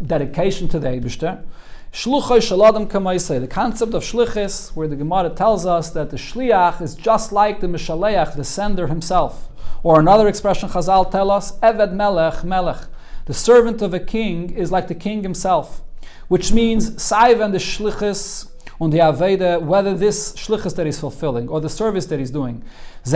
dedication to the Eibusher, the concept of shlichus, where the Gemara tells us that the shliach is just like the mishaleach, the sender himself. Or another expression Chazal tell us, eved melech melech. The servant of a king is like the king himself, which means saiv and the shlichus on the aveda, whether this shlichus that he's fulfilling or the service that he's doing, it's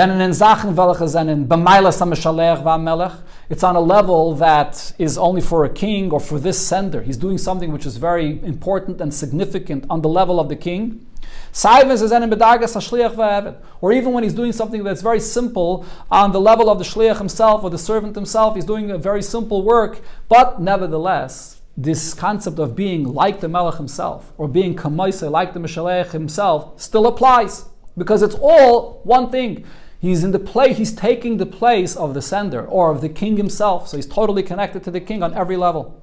on a level that is only for a king or for this sender. He's doing something which is very important and significant on the level of the king. Or even when he's doing something that's very simple on the level of the shliach himself or the servant himself, he's doing a very simple work, but nevertheless, this concept of being like the melech himself or being kamaisa like the mishalech himself still applies, because it's all one thing. He's taking the place of the sender or of the king himself, so he's totally connected to the king on every level.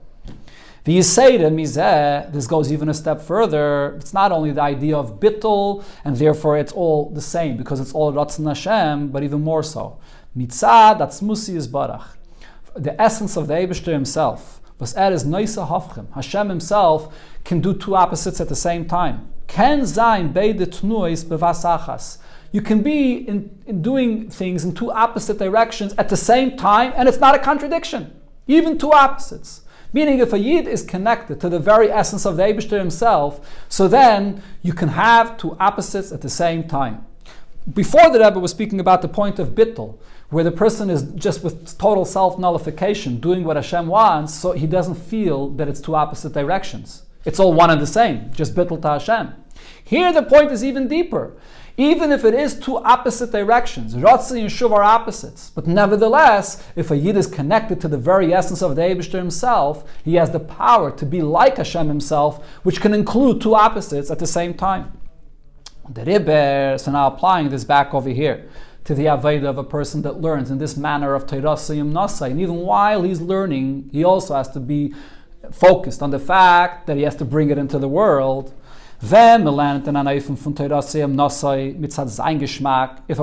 The Yisayda Mizeh, this goes even a step further. It's not only the idea of bittul, and therefore it's all the same, because it's all Ratzon Hashem, but even more so. Mitzad, that's Musi Yisbarach. The essence of the Eibusher himself. Was is Noisa Hafchem. Hashem himself can do two opposites at the same time. Ken Zayin Beide Tnuis Bevasachas. You can be in doing things in two opposite directions at the same time, and it's not a contradiction. Even two opposites. Meaning, if a Yid is connected to the very essence of the Eibusher himself, so then you can have two opposites at the same time. Before the Rebbe was speaking about the point of bittul, where the person is just with total self-nullification, doing what Hashem wants, so he doesn't feel that it's two opposite directions. It's all one and the same, just bittul to Hashem. Here the point is even deeper. Even if it is two opposite directions, Ratzon and Shuv are opposites, but nevertheless, if a Yid is connected to the very essence of the Eibusher himself, he has the power to be like Hashem himself, which can include two opposites at the same time. The Rebbe, so now applying this back over here to the Aveda of a person that learns in this manner of Torah Siyum Nasai, and even while he's learning, he also has to be focused on the fact that he has to bring it into the world. If a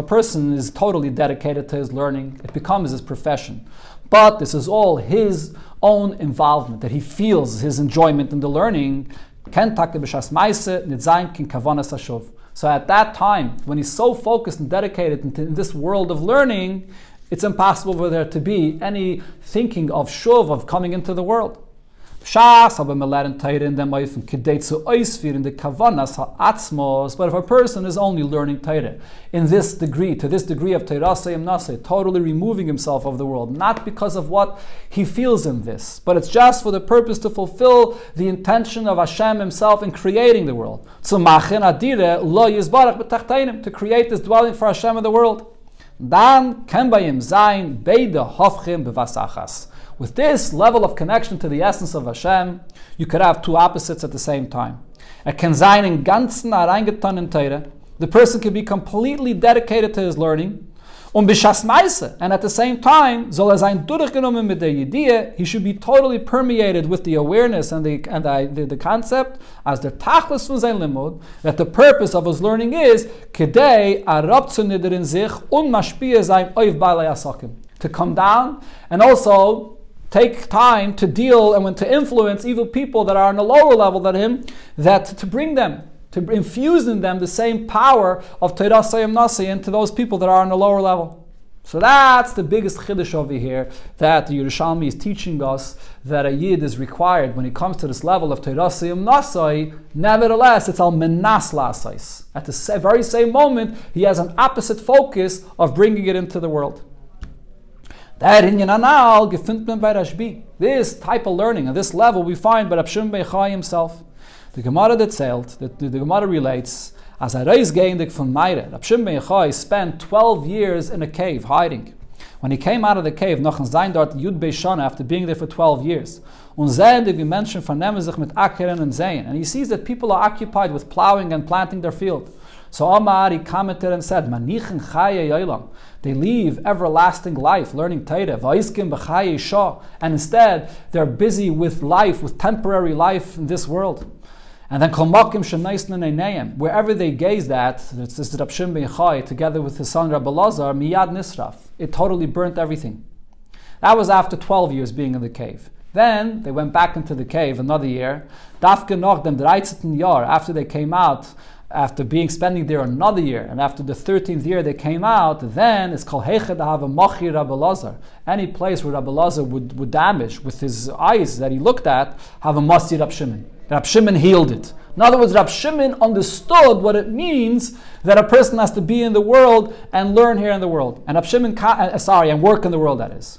person is totally dedicated to his learning, it becomes his profession. But this is all his own involvement, that he feels his enjoyment in the learning. So at that time, when he's so focused and dedicated in this world of learning, it's impossible for there to be any thinking of shuv, of coming into the world. But if a person is only learning Torah in this degree, to this degree of Torah Siyum Naseh, totally removing himself of the world, not because of what he feels in this, but it's just for the purpose to fulfill the intention of Hashem himself in creating the world. To create this dwelling for Hashem in the world. Dan ken bayim zayin beide hofchim bevasachas. With this level of connection to the essence of Hashem, you could have two opposites at the same time. The person can be completely dedicated to his learning, and at the same time, he should be totally permeated with the awareness and the concept as the tachlis von sein limud, that the purpose of his learning is to come down and also take time to deal and to influence evil people that are on a lower level than him, that to bring them, to infuse in them the same power of Torah Siyum Naseh into those people that are on a lower level. So that's the biggest chiddush over here, that the Yerushalmi is teaching us, that a Yid is required when he comes to this level of Teirasiyim Nasai. Nevertheless, it's al menas lasais. At the very same moment, he has an opposite focus of bringing it into the world. This type of learning, at this level, we find by Rab Shimon ben Yochai himself. The Gemara that the Gemara relates, as a reis geindig von Meire, Rab Shimon ben Yochai spent 12 years in a cave, hiding. When he came out of the cave, noch in sein dort Yud Beishana, after being there for 12 years, und sehen, we mentioned, vernehmen sich mit Ackeren and Zayin, and he sees that people are occupied with plowing and planting their field. So Amar, he commented and said, Manichen chaye yolam. They leave everlasting life, learning Torah, va'iskim b'chaye shah, and instead they're busy with life, with temporary life in this world. And then wherever they gazed at, this is Rab Shimon ben Yochai, together with his son Rabbi Lazar, miyad nisraf. It totally burnt everything. That was after 12 years being in the cave. Then they went back into the cave another year. Dafke noch dem 13. Jahr, after they came out, after spending there another year, and after the 13th year they came out, then it's called Heichad Hava Machi Rabbi Lazar. Any place where Rabbi Lazar would damage with his eyes that he looked at, have a Masi Rab Shimon. Rab Shimon healed it. In other words, Rab Shimon understood what it means that a person has to be in the world and learn here in the world. And Rab Shimon, and work in the world, that is.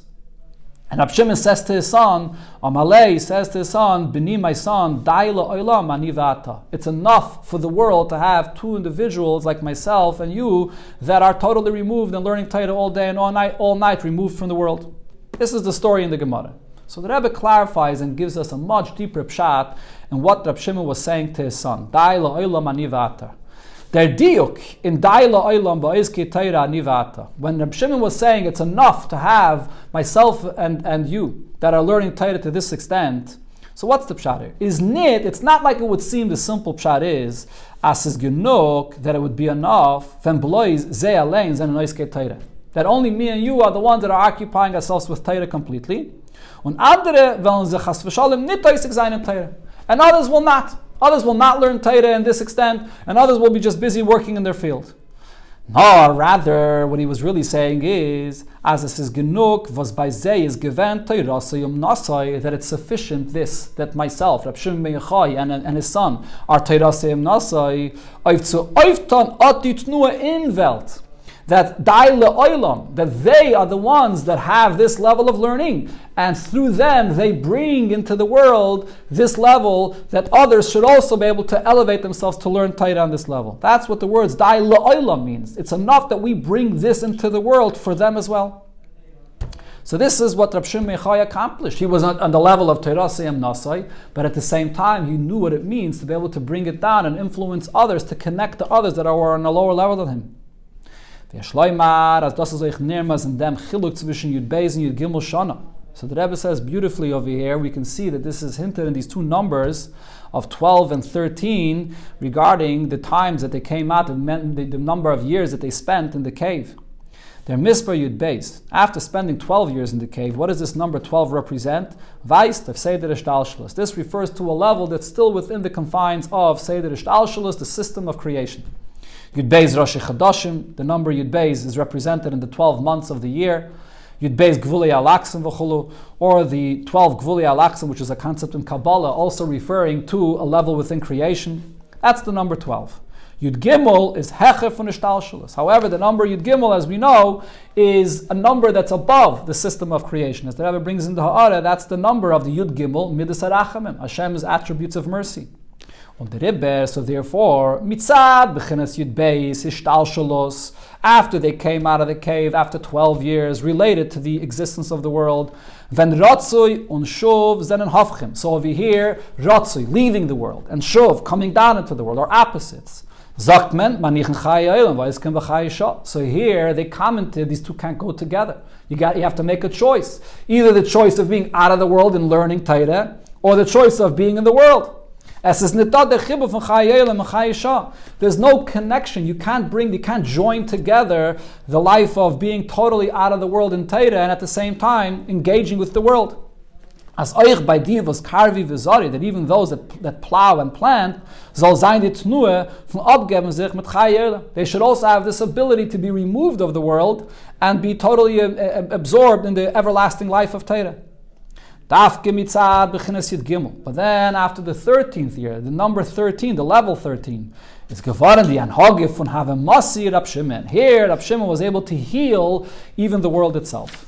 And Rab Shimon says to his son, Amalei says to his son, Bini, my son, Daila Olam Anivata. It's enough for the world to have two individuals like myself and you that are totally removed and learning Torah all day and all night, removed from the world. This is the story in the Gemara. So the Rebbe clarifies and gives us a much deeper pshat in what Rab Shimon was saying to his son. Daila Olam Anivata. Der diuk in Daila Olam Ba'izki Torah Anivata. When Rab Shimon was saying it's enough to have myself and you that are learning Torah to this extent. So what's the pshat here? It's not like it would seem the simple pshat is, as is genug, that it would be enough, that only me and you are the ones that are occupying ourselves with Torah completely. And others will not. Others will not learn Torah in this extent, and others will be just busy working in their field. No, rather, what he was really saying is, as it is genug, was by zeh is given Torah sayum nasai, that it's sufficient that myself, Rab Shimon ben Yochai, and his son are Torah sayum nasai, oiftan atit nur in Welt. That daile oilam, that they are the ones that have this level of learning, and through them they bring into the world this level that others should also be able to elevate themselves to learn Torah on this level. That's what the words daile oilam means. It's enough that we bring this into the world for them as well. So this is what Rab Shimon ben Yochai accomplished. He was on the level of Torah Seyam Nasai, but at the same time he knew what it means to be able to bring it down and influence others, to connect to others that are on a lower level than him. So the Rebbe says beautifully over here, we can see that this is hinted in these two numbers of 12 and 13 regarding the times that they came out, the number of years that they spent in the cave. Their Mispar Yud Beis. After spending 12 years in the cave, what does this number 12 represent? Weist of Seder Ishtalshalos. This refers to a level that's still within the confines of Seder Ishtalshalos, the system of creation. Yud Beis Rosh Chadashim, the number Yud Beis is represented in the 12 months of the year. Yud Beis Gvulei Alaksim v'chulu, or the 12 Gvulei Alaksim, which is a concept in Kabbalah, also referring to a level within creation. That's the number 12. Yud Gimel is Hecher von Ishtalshalos. However, the number Yud Gimel, as we know, is a number that's above the system of creation. As the Rebbe brings in the Ha'ara, that's the number of the Yud Gimel, Midas HaRachamim, Hashem's attributes of mercy. On the Rebbe, so therefore, mitzad b'chinas Yud Beis Ishtalshalos, after they came out of the cave after 12 years, related to the existence of the world, ven ratzui und shuv zenen hafchim. So over here, ratzui, leaving the world, and shuv, coming down into the world, are opposites. Sagt men, manichen chai olam, v'isken v'chai shah. So here they commented, these two can't go together. You have to make a choice. Either the choice of being out of the world and learning Torah, or the choice of being in the world. There's no connection. You can't join together the life of being totally out of the world in Torah and at the same time engaging with the world. As euch bei dir was karvi v'zari, that even those that plow and plant, soll sein die Tnue von abgeben sich mit Chai Erle. They should also have this ability to be removed of the world and be totally absorbed in the everlasting life of Torah. But then after the 13th year, the number 13, the level 13, is geworden die Anhage von Havemasi Rab Shimon. Here, Rab Shimon was able to heal even the world itself.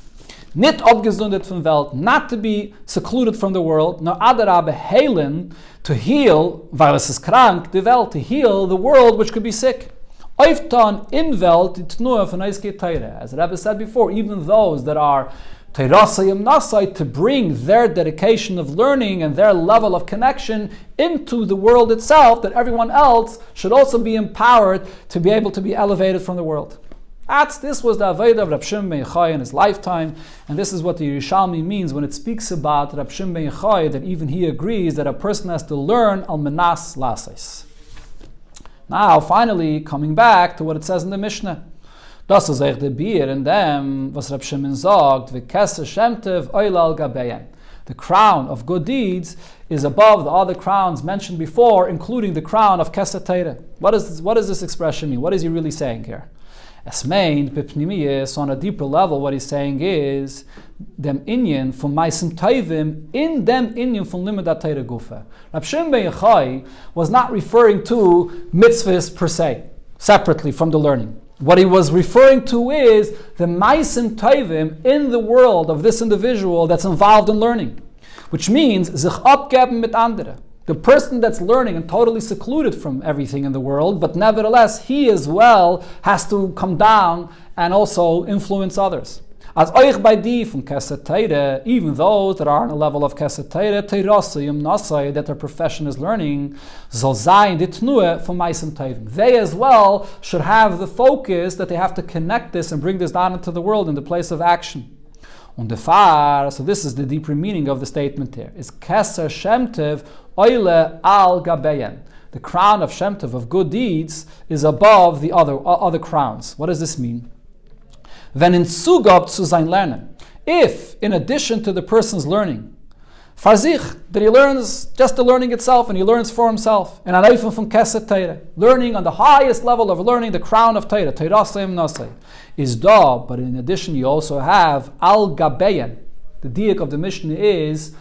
Nicht abgesundet von Welt, not to be secluded from the world, nor adarabe heilen, to heal, weil es ist krank, die Welt, to heal the world which could be sick. Oiftan in Welt, die Tnua von Eiske Teire. As Rabbi said before, even those that are Teirasayim Nasai, to bring their dedication of learning and their level of connection into the world itself, that everyone else should also be empowered to be able to be elevated from the world. This was the Avodah of Rab Shimon ben Yochai in his lifetime, and this is what the Yerushalmi means when it speaks about Rab Shimon ben Yochai, that even he agrees that a person has to learn al menas lases. Now, finally, coming back to what it says in the Mishnah. Das ist echt der Bier in dem, was Rab Shimon sagt, v'kesser shemtev oila al gabeyen. The crown of good deeds is above the other crowns mentioned before, including the crown of Kesser Teire. What does this expression mean? What is he really saying here? Es meint, b'pnimiyus, on a deeper level, what he's saying is, dem inyan from ma'asim tovim, in dem inyan from limudat Torah gufa. Rab Shimon ben Yochai was not referring to mitzvahs per se, separately from the learning. What he was referring to is the ma'asim tovim in the world of this individual that's involved in learning, which means sich abgeben mit andere. The person that's learning and totally secluded from everything in the world, but nevertheless, he as well has to come down and also influence others. As euch bei die from Kesser Teire, even those that are on a level of Kesser Teire, Teirasayim Nasai, that their profession is learning, soll sein die Tnue von Ma'asim Tovim. They as well should have the focus that they have to connect this and bring this down into the world in the place of action. Und the far, so this is the deeper meaning of the statement here, is Kesser Shemtev Oile al Gabeyen. The crown of Shemtev, of good deeds, is above the other crowns. What does this mean? Wenn in Zugab zu sein Lernen. If, in addition to the person's learning, Farzich, that he learns just the learning itself and he learns for himself, and Aleifim from Kesset Teire, learning on the highest level of learning, the crown of Teire, Teirasayim Nasai, is da, but in addition you also have Al Gabeyan. The diak of the Mishnah is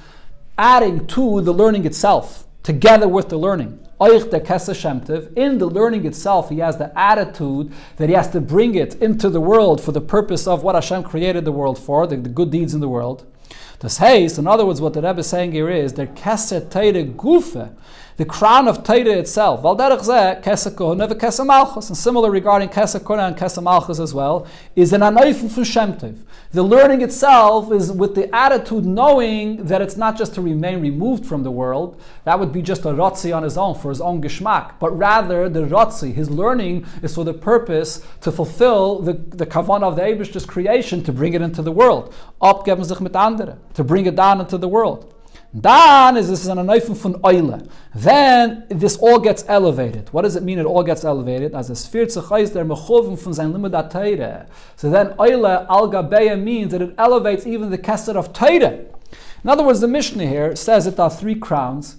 adding to the learning itself, together with the learning. Oich der Kesser Shemtev, in the learning itself, he has the attitude that he has to bring it into the world for the purpose of what Hashem created the world for, the good deeds in the world. Das heißt, in other words, what the Rebbe is saying here is, der Kesser Teire Gufe, the crown of Teire itself. Val derech zeh, Kesser Kohuna v'Kesser Malchus, and similar regarding Kesser Kohuna and Kesser Malchus as well, is an anoifim from Shemtev. The learning itself is with the attitude knowing that it's not just to remain removed from the world, that would be just a rotzi on his own, for his own geschmack, but rather the rotzi, his learning, is for the purpose to fulfill the kavanah of the Eibishter's creation, to bring it into the world. Abgeben sich mit andere, to bring it down into the world. Then this is an anoifim von oile. Then this all gets elevated. What does it mean it all gets elevated? As es viert sich aus der mechuvim von sein limudat Teire. So then oile al gabeya means that it elevates even the kesser of Teire. In other words, the Mishnah here says that there are three crowns,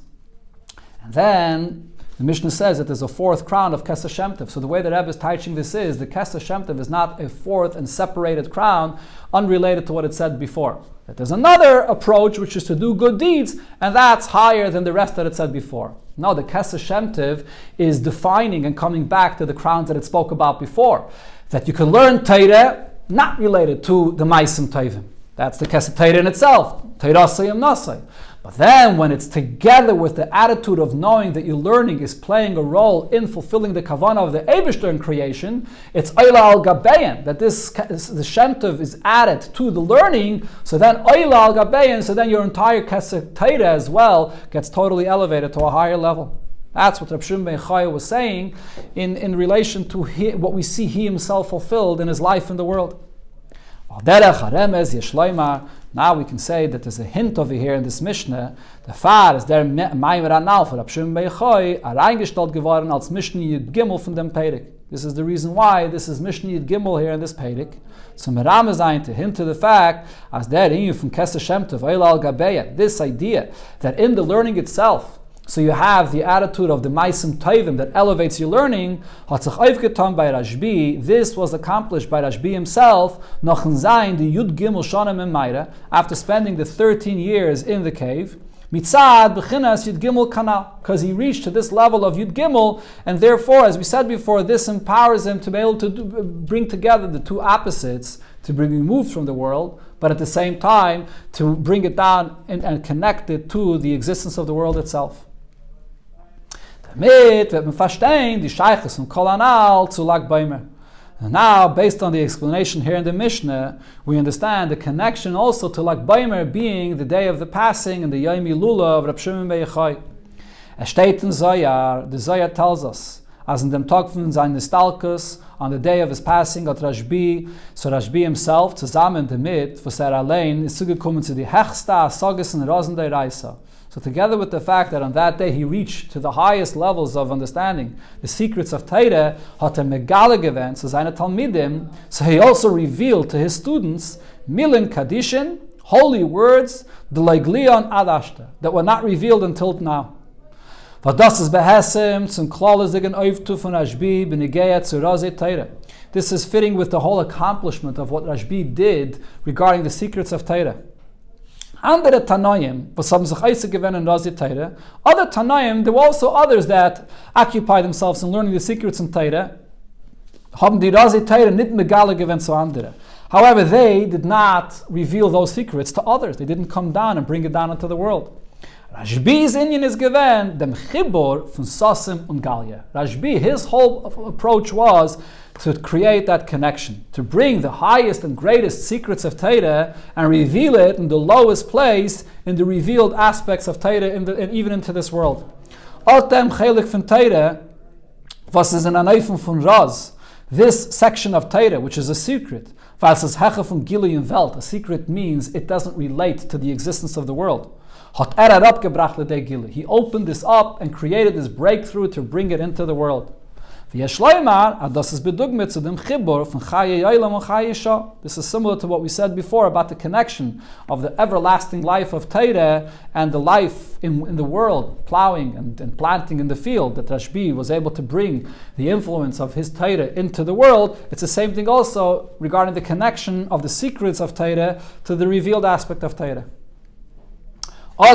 and then the Mishnah says that there's a fourth crown of Kesser Shemtev. So the way that Rebbe is teaching this is, the Kesser Shemtev is not a fourth and separated crown, unrelated to what it said before. That there's another approach, which is to do good deeds, and that's higher than the rest that it said before. No, the Kesser Shemtev is defining and coming back to the crowns that it spoke about before. That you can learn Teire, not related to the Ma'asim Tovim. That's the Kesser Teire in itself, Teirasayim Nasai. But then when it's together with the attitude of knowing that your learning is playing a role in fulfilling the kavanah of the Eibishter in creation, it's Oila al Gabeyan, that the Shemtev is added to the learning, so then Oila al Gabeyan, so then your entire Kesser Teire as well gets totally elevated to a higher level. That's what Rab Shimon ben Yochai was saying in relation to what we see he himself fulfilled in his life in the world. Now we can say that there's a hint over here in this Mishnah. The Far is der Maimer Anal for Rab Shimon ben Yochai reingestellt geworden als Mishnah Gimel von dem Perek. This is the reason why this is Mishnah Yud Gimel here in this Perek. So Meram is to hint to the fact, as there in from Kesser Shem Tov, Eilal Gabeya, this idea that in the learning itself, so you have the attitude of the Maisim Tovim that elevates your learning. Hatzach Eivgetan by Rashbi. This was accomplished by Rashbi himself. Nochen Zayin the Yud Gimel Shanim and Meira, after spending the 13 years in the cave. Mitzad b'chinas Yud Gimel Kanal, because he reached to this level of Yud Gimel, and therefore, as we said before, this empowers him to be able to bring together the two opposites, to be removed from the world, but at the same time to bring it down and connect it to the existence of the world itself. Damit wird man verstehen die Sheiches von Kol Anal zu Lag Beomer. And now, based on the explanation here in the Mishnah, we understand the connection also to Lag Beomer being the day of the passing and the Yom Hilula of Reb Shimon Bar Yochai. Steht in Zohar, the Zohar tells us, as in dem Tag von seinen Stalkus, on the day of his passing at Rashbi, so Rashbi himself, zusammen damit, was allein, ist zugekommen zu die Hechste Asagas in Rosen der Reisa. So together with the fact that on that day he reached to the highest levels of understanding the secrets of Torah, hat megale gewend zu seine Talmidim, so he also revealed to his students Milen Kadishin, holy words, the Leglion Adashta, that were not revealed until now. Das ist behesem zum klalizigen Auftu von Rashbi b'negea zu Razi Torah. This is fitting with the whole accomplishment of what Rashbi did regarding the secrets of Torah. Andere Tanoim, was haben sich Eise gewinnen in Razi Torah. Other Tanoim, there were also others that occupied themselves in learning the secrets in Torah. Haben die Razi Torah nicht megale gewinnen zu andere. However, they did not reveal those secrets to others. They didn't come down and bring it down into the world. Rashbi's Inyan is given dem Chibur von Sasim und Galya. Rashbi, his whole approach was to create that connection, to bring the highest and greatest secrets of Torah and reveal it in the lowest place in the revealed aspects of Torah, even into this world. Altem Chelek von Torah, was is an Anayfum von Raz, this section of Torah, which is a secret, was is Hecha von Gili und Welt. A secret means it doesn't relate to the existence of the world. He opened this up and created this breakthrough to bring it into the world. This is similar to what we said before about the connection of the everlasting life of Torah and the life in the world, plowing and planting in the field, that Rashbi was able to bring the influence of his Torah into the world. It's the same thing also regarding the connection of the secrets of Torah to the revealed aspect of Torah. So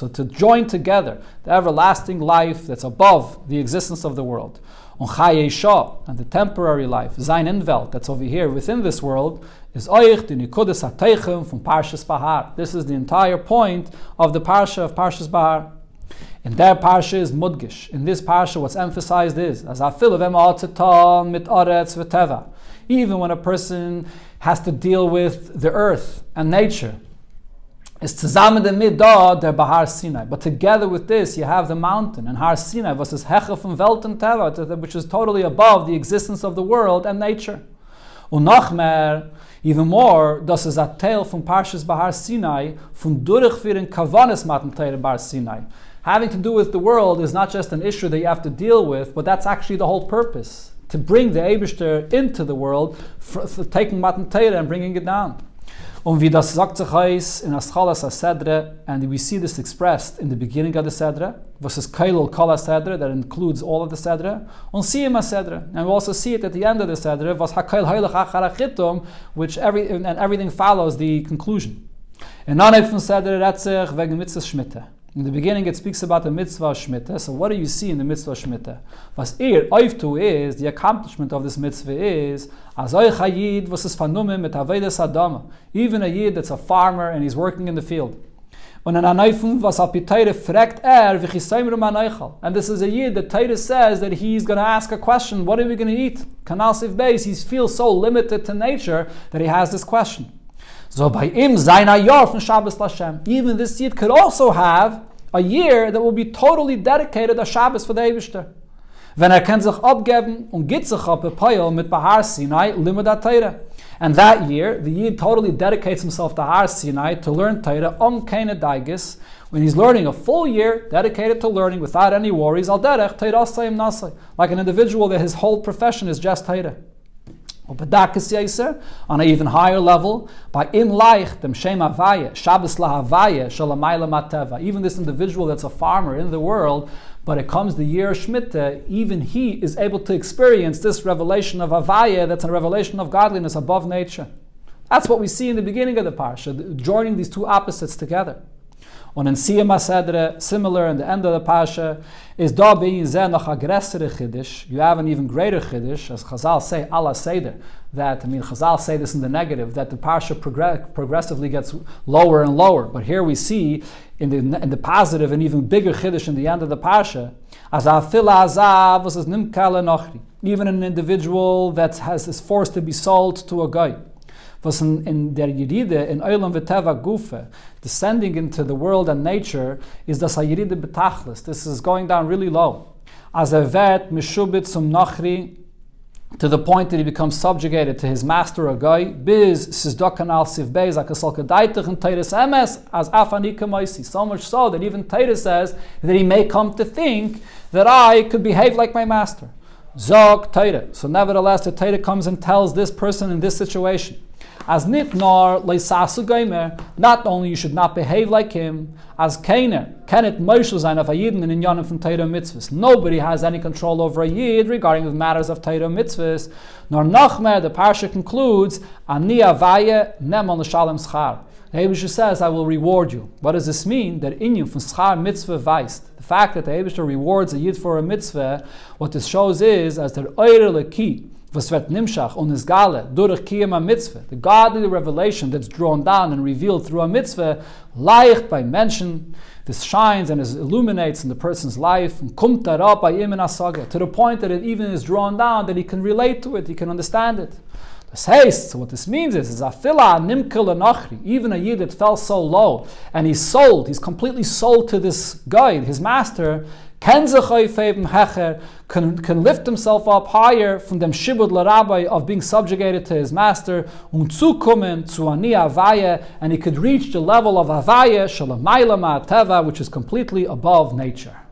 to join together the everlasting life that's above the existence of the world, and the temporary life, Zain Inwelt, that's over here within this world, is Oich the Nikudas HaTeichim from Parshas Behar. This is the entire point of the Parsha of Parshas Behar. In their Parsha is Mudgish. In this Parsha, what's emphasized is, as even when a person has to deal with the earth and nature, is zusammen damit da der Behar Sinai. But together with this, you have the mountain and Har Sinai, was is Hecha von Welt und Teva, which is totally above the existence of the world and nature. Und noch mehr, even more, das ist a tale from Parshas Behar Sinai, von durchführen Kavanes Matan Teire Bar Sinai. Having to do with the world is not just an issue that you have to deal with, but that's actually the whole purpose, to bring the Eibishter into the world, for taking Matan Teire and bringing it down. Und wie das sagt sich heißt in Aschalas HaSedre, and we see this expressed in the beginning of the Sedre, was is Kailul Kol HaSedre, that includes all of the Sedre, und Siyam HaSedre, and we also see it at the end of the Sedre, was HaKail Heilach Achar HaChitum, which everything follows the conclusion. In Nanef von Sedre redt sich wegen Mitzvahs Shmita. In the beginning it speaks about the mitzvah Shmita. So what do you see in the mitzvah Shmita? Was oiftu is, the accomplishment of this mitzvah is, as oich hayid was is fanumim mit avedes adama. Even a yid that's a farmer and he's working in the field. Und an anayfum was apiteire fragt v'chisaimru manaychal. And this is a yid that Torah says that he's going to ask a question, what are we going to eat? Kanal Sif Beis, he feels so limited to nature that he has this question. So by im zaina yor from Shabbos Lashem. Even this yid could also have a year that will be totally dedicated to Shabbos for the Eibishter. Wenn kann sich abgeben und gibt sich ab Peil mit Behar Sinai limud Torah. And that year, the yid totally dedicates himself to Har Sinai to learn Torah keine Daigis. When he's learning a full year, dedicated to learning without any worries, al derech Torah sayim nasai, like an individual that his whole profession is just Torah. On an even higher level, by in laich dem shem havaya, Shabbos lahavaya, shalamayla mateva. Even this individual that's a farmer in the world, but it comes the year of Shemitah, even he is able to experience this revelation of havaya, that's a revelation of godliness above nature. That's what we see in the beginning of the parsha, joining these two opposites together. Und in Siyam HaSedre, similar in the end of the Pasha, is da bein zeh noch a gressere chiddush. You have an even greater chiddush, as Chazal say, ala seder, that, Chazal say this in the negative, that the Pasha progressively gets lower and lower. But here we see, in the positive, an even bigger chiddush in the end of the Pasha, as afila azav was as nimkale nochri. Even an individual that is forced to be sold to a guy. Was in der Yeride, in Olam V'Teva Gufe, descending into the world and nature, is das Yeride Betachlis. This is going down really low. As a vet mishubit zum nachri, to the point that he becomes subjugated to his master, a guy, biz sizdokan al siv beis akasal kedaitich and Torah emes as afani kamaisi. So much so that even Torah says that he may come to think that I could behave like my master. Zog Torah. So nevertheless, the Torah comes and tells this person in this situation, as nit nor leisasu geimer, not only you should not behave like him, as keiner, kenet moshel sein of a yidin in inyanim from Torah mitzvahs. Nobody has any control over a yid regarding the matters of Torah mitzvahs. Nor nachmer, the parsha concludes, ani avaya nemon l'shalem schar. The Eibusher says, I will reward you. What does this mean? That in you from schar mitzvah weist. The fact that the Eibusher rewards a yid for a mitzvah, what this shows is, as der eure leki, was wird nimshach und es gale durch kiyama mitzvah, the godly revelation that's drawn down and revealed through a mitzvah, leicht by mention, this shines and illuminates in the person's life, and kumt darab by im asaga, to the point that it even is drawn down that he can relate to it, he can understand it. This heißt, so what this means is afila nimkel nachri, even a yid that fell so low, and he's sold, he's completely sold to this guy, his master, can lift himself up higher from them shibud l'Rabbi of being subjugated to his master, und zukommen zu ani avaya, and he could reach the level of avaya shalamayla ma'ateva, which is completely above nature.